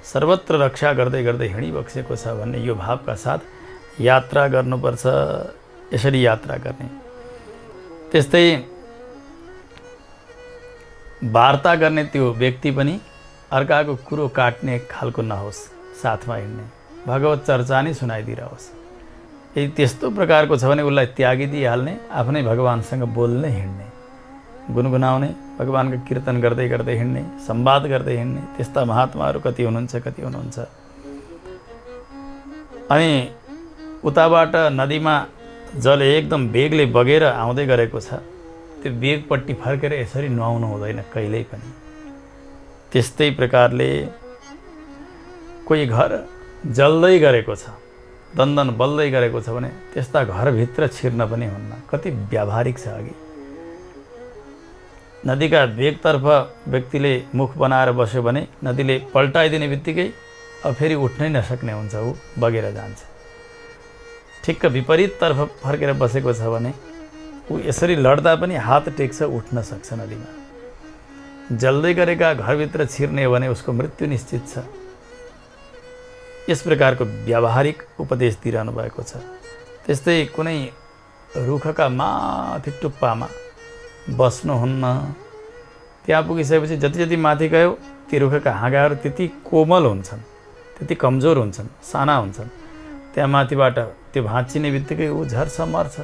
Speaker 2: सर्वत्र रक्षा गर्दै गर्दै हिँडिबक्सेको छ भन्ने यो भावका साथ यात्रा गर्नुपर्छ। यसरी यात्रा गर्ने। त्यस्तै वार्ता गर्ने त्यो व्यक्ति पनि अर्काको कुरो काट्ने खालको नहोस्, साथमा हिँड्ने, भगवत चर्चा नै सुनाइदिइरहोस्। यदि त्यस्तो प्रकारको छ भने उसलाई त्यागिदिइहाल्ने, आफ्नै भगवानसँग बोल्ने हिँड्ने, गुनगुनाउने, भगवानको कीर्तन गर्दै गर्दै हिँड्ने, संवाद गर्दै हिँड्ने। त्यस्ता महात्माहरू कति हुनुहुन्छ। अनि उताबाट नदीमा जल एकदम वेगले बगेर आउँदै गरेको छ, त्यो वेगपट्टि फर्केर यसरी नुहाउनु हुँदैन कहिल्यै पनि। त्यस्तै प्रकारले कोही घर जल्दै गरेको छ, दन्दन बल्दै गरेको छ भने त्यस्ता घरभित्र छिर्न पनि हुन्न। कति व्यावहारिक छ। अघि नदीका वेगतर्फ व्यक्तिले मुख बनाएर बस्यो भने नदीले पल्टाइदिने बित्तिकै अब फेरि उठ्नै नसक्ने हुन्छ, ऊ बगेर जान्छ। ठिक्क विपरीततर्फ फर्केर बसेको छ भने ऊ यसरी लड्दा पनि हात टेक्छ, उठ्न सक्छ नदीमा। जल्दै गरेका घरभित्र छिर्ने हो भने उसको मृत्यु निश्चित छ। यस प्रकारको व्यावहारिक उपदेश दिइरहनु भएको छ। त्यस्तै कुनै रुखका माथि टुप्पामा बस्नुहुन्न। त्यहाँ पुगिसकेपछि जति जति माथि गयो ती रुखका हाँगाहरू त्यति कोमल हुन्छन्, त्यति कमजोर हुन्छन्, साना हुन्छन्। त्यहाँ माथिबाट त्यो भाँचिने बित्तिकै ऊ झर्छ, मर्छ।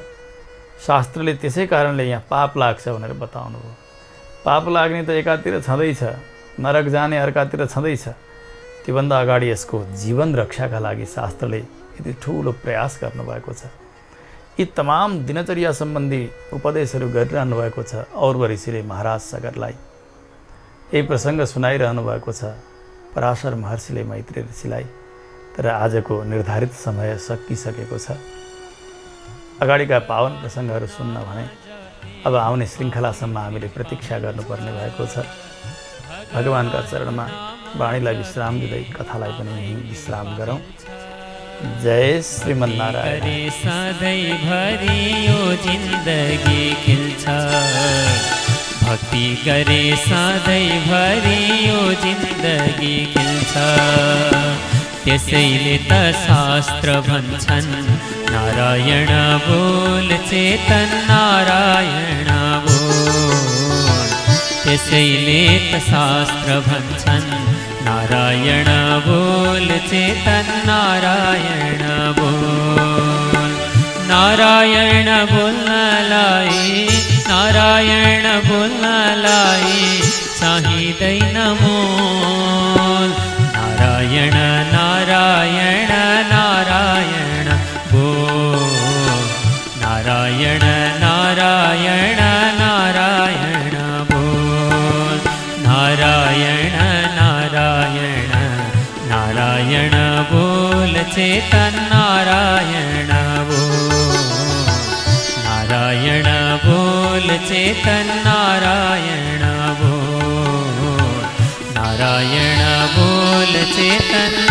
Speaker 2: शास्त्रले त्यसै कारणले यहाँ पाप लाग्छ भनेर बताउनु भयो। पाप लाग्ने त एकातिर छँदैछ, नरक जाने अर्कातिर छँदैछ। त्योभन्दा अगाडि यसको जीवन रक्षाका लागि शास्त्रले यति ठुलो प्रयास गर्नुभएको छ। यी तमाम दिनचर्या सम्बन्धी उपदेशहरू गरिरहनु भएको छ। और्व ऋषिले महाराज सगरलाई यही प्रसङ्ग सुनाइरहनु भएको छ, पराशर महर्षिले मैत्री ऋषिलाई। तर आजको निर्धारित समय सकिसकेको छ। अगाडिका पावन प्रसङ्गहरू सुन्न भने अब आउने श्रृङ्खलासम्म हामीले प्रतीक्षा गर्नुपर्ने भएको छ। भगवानका चरणमा वाणीलाई विश्राम दिँदै कथालाई पनि विश्राम गरौँ। जय श्रीमन्नारायण।
Speaker 1: सधैँभरि यो जिन्दगी खिल्छ, भक्ति गरे सधैँभरि यो जिन्दगी खिल्छ। त्यसैले त शास्त्र भन्छन्, नारायण बोल चेतन नारायण बोल। त्यसैले त शास्त्र भन्छन्, नारायण बोल चेतन नारायण बोल। नारायण बोलना लाई, नारायण बोलना लाई, चाही दई नमोल। नारायण नारायण नारायण बोल, नारायण नारायण नारायण बोल, नारायण नारायण नारायण बोल, चेतन नारायण बोल, नारायण बोल, चेतन नारायण बोल, नारायण बोल, चेतन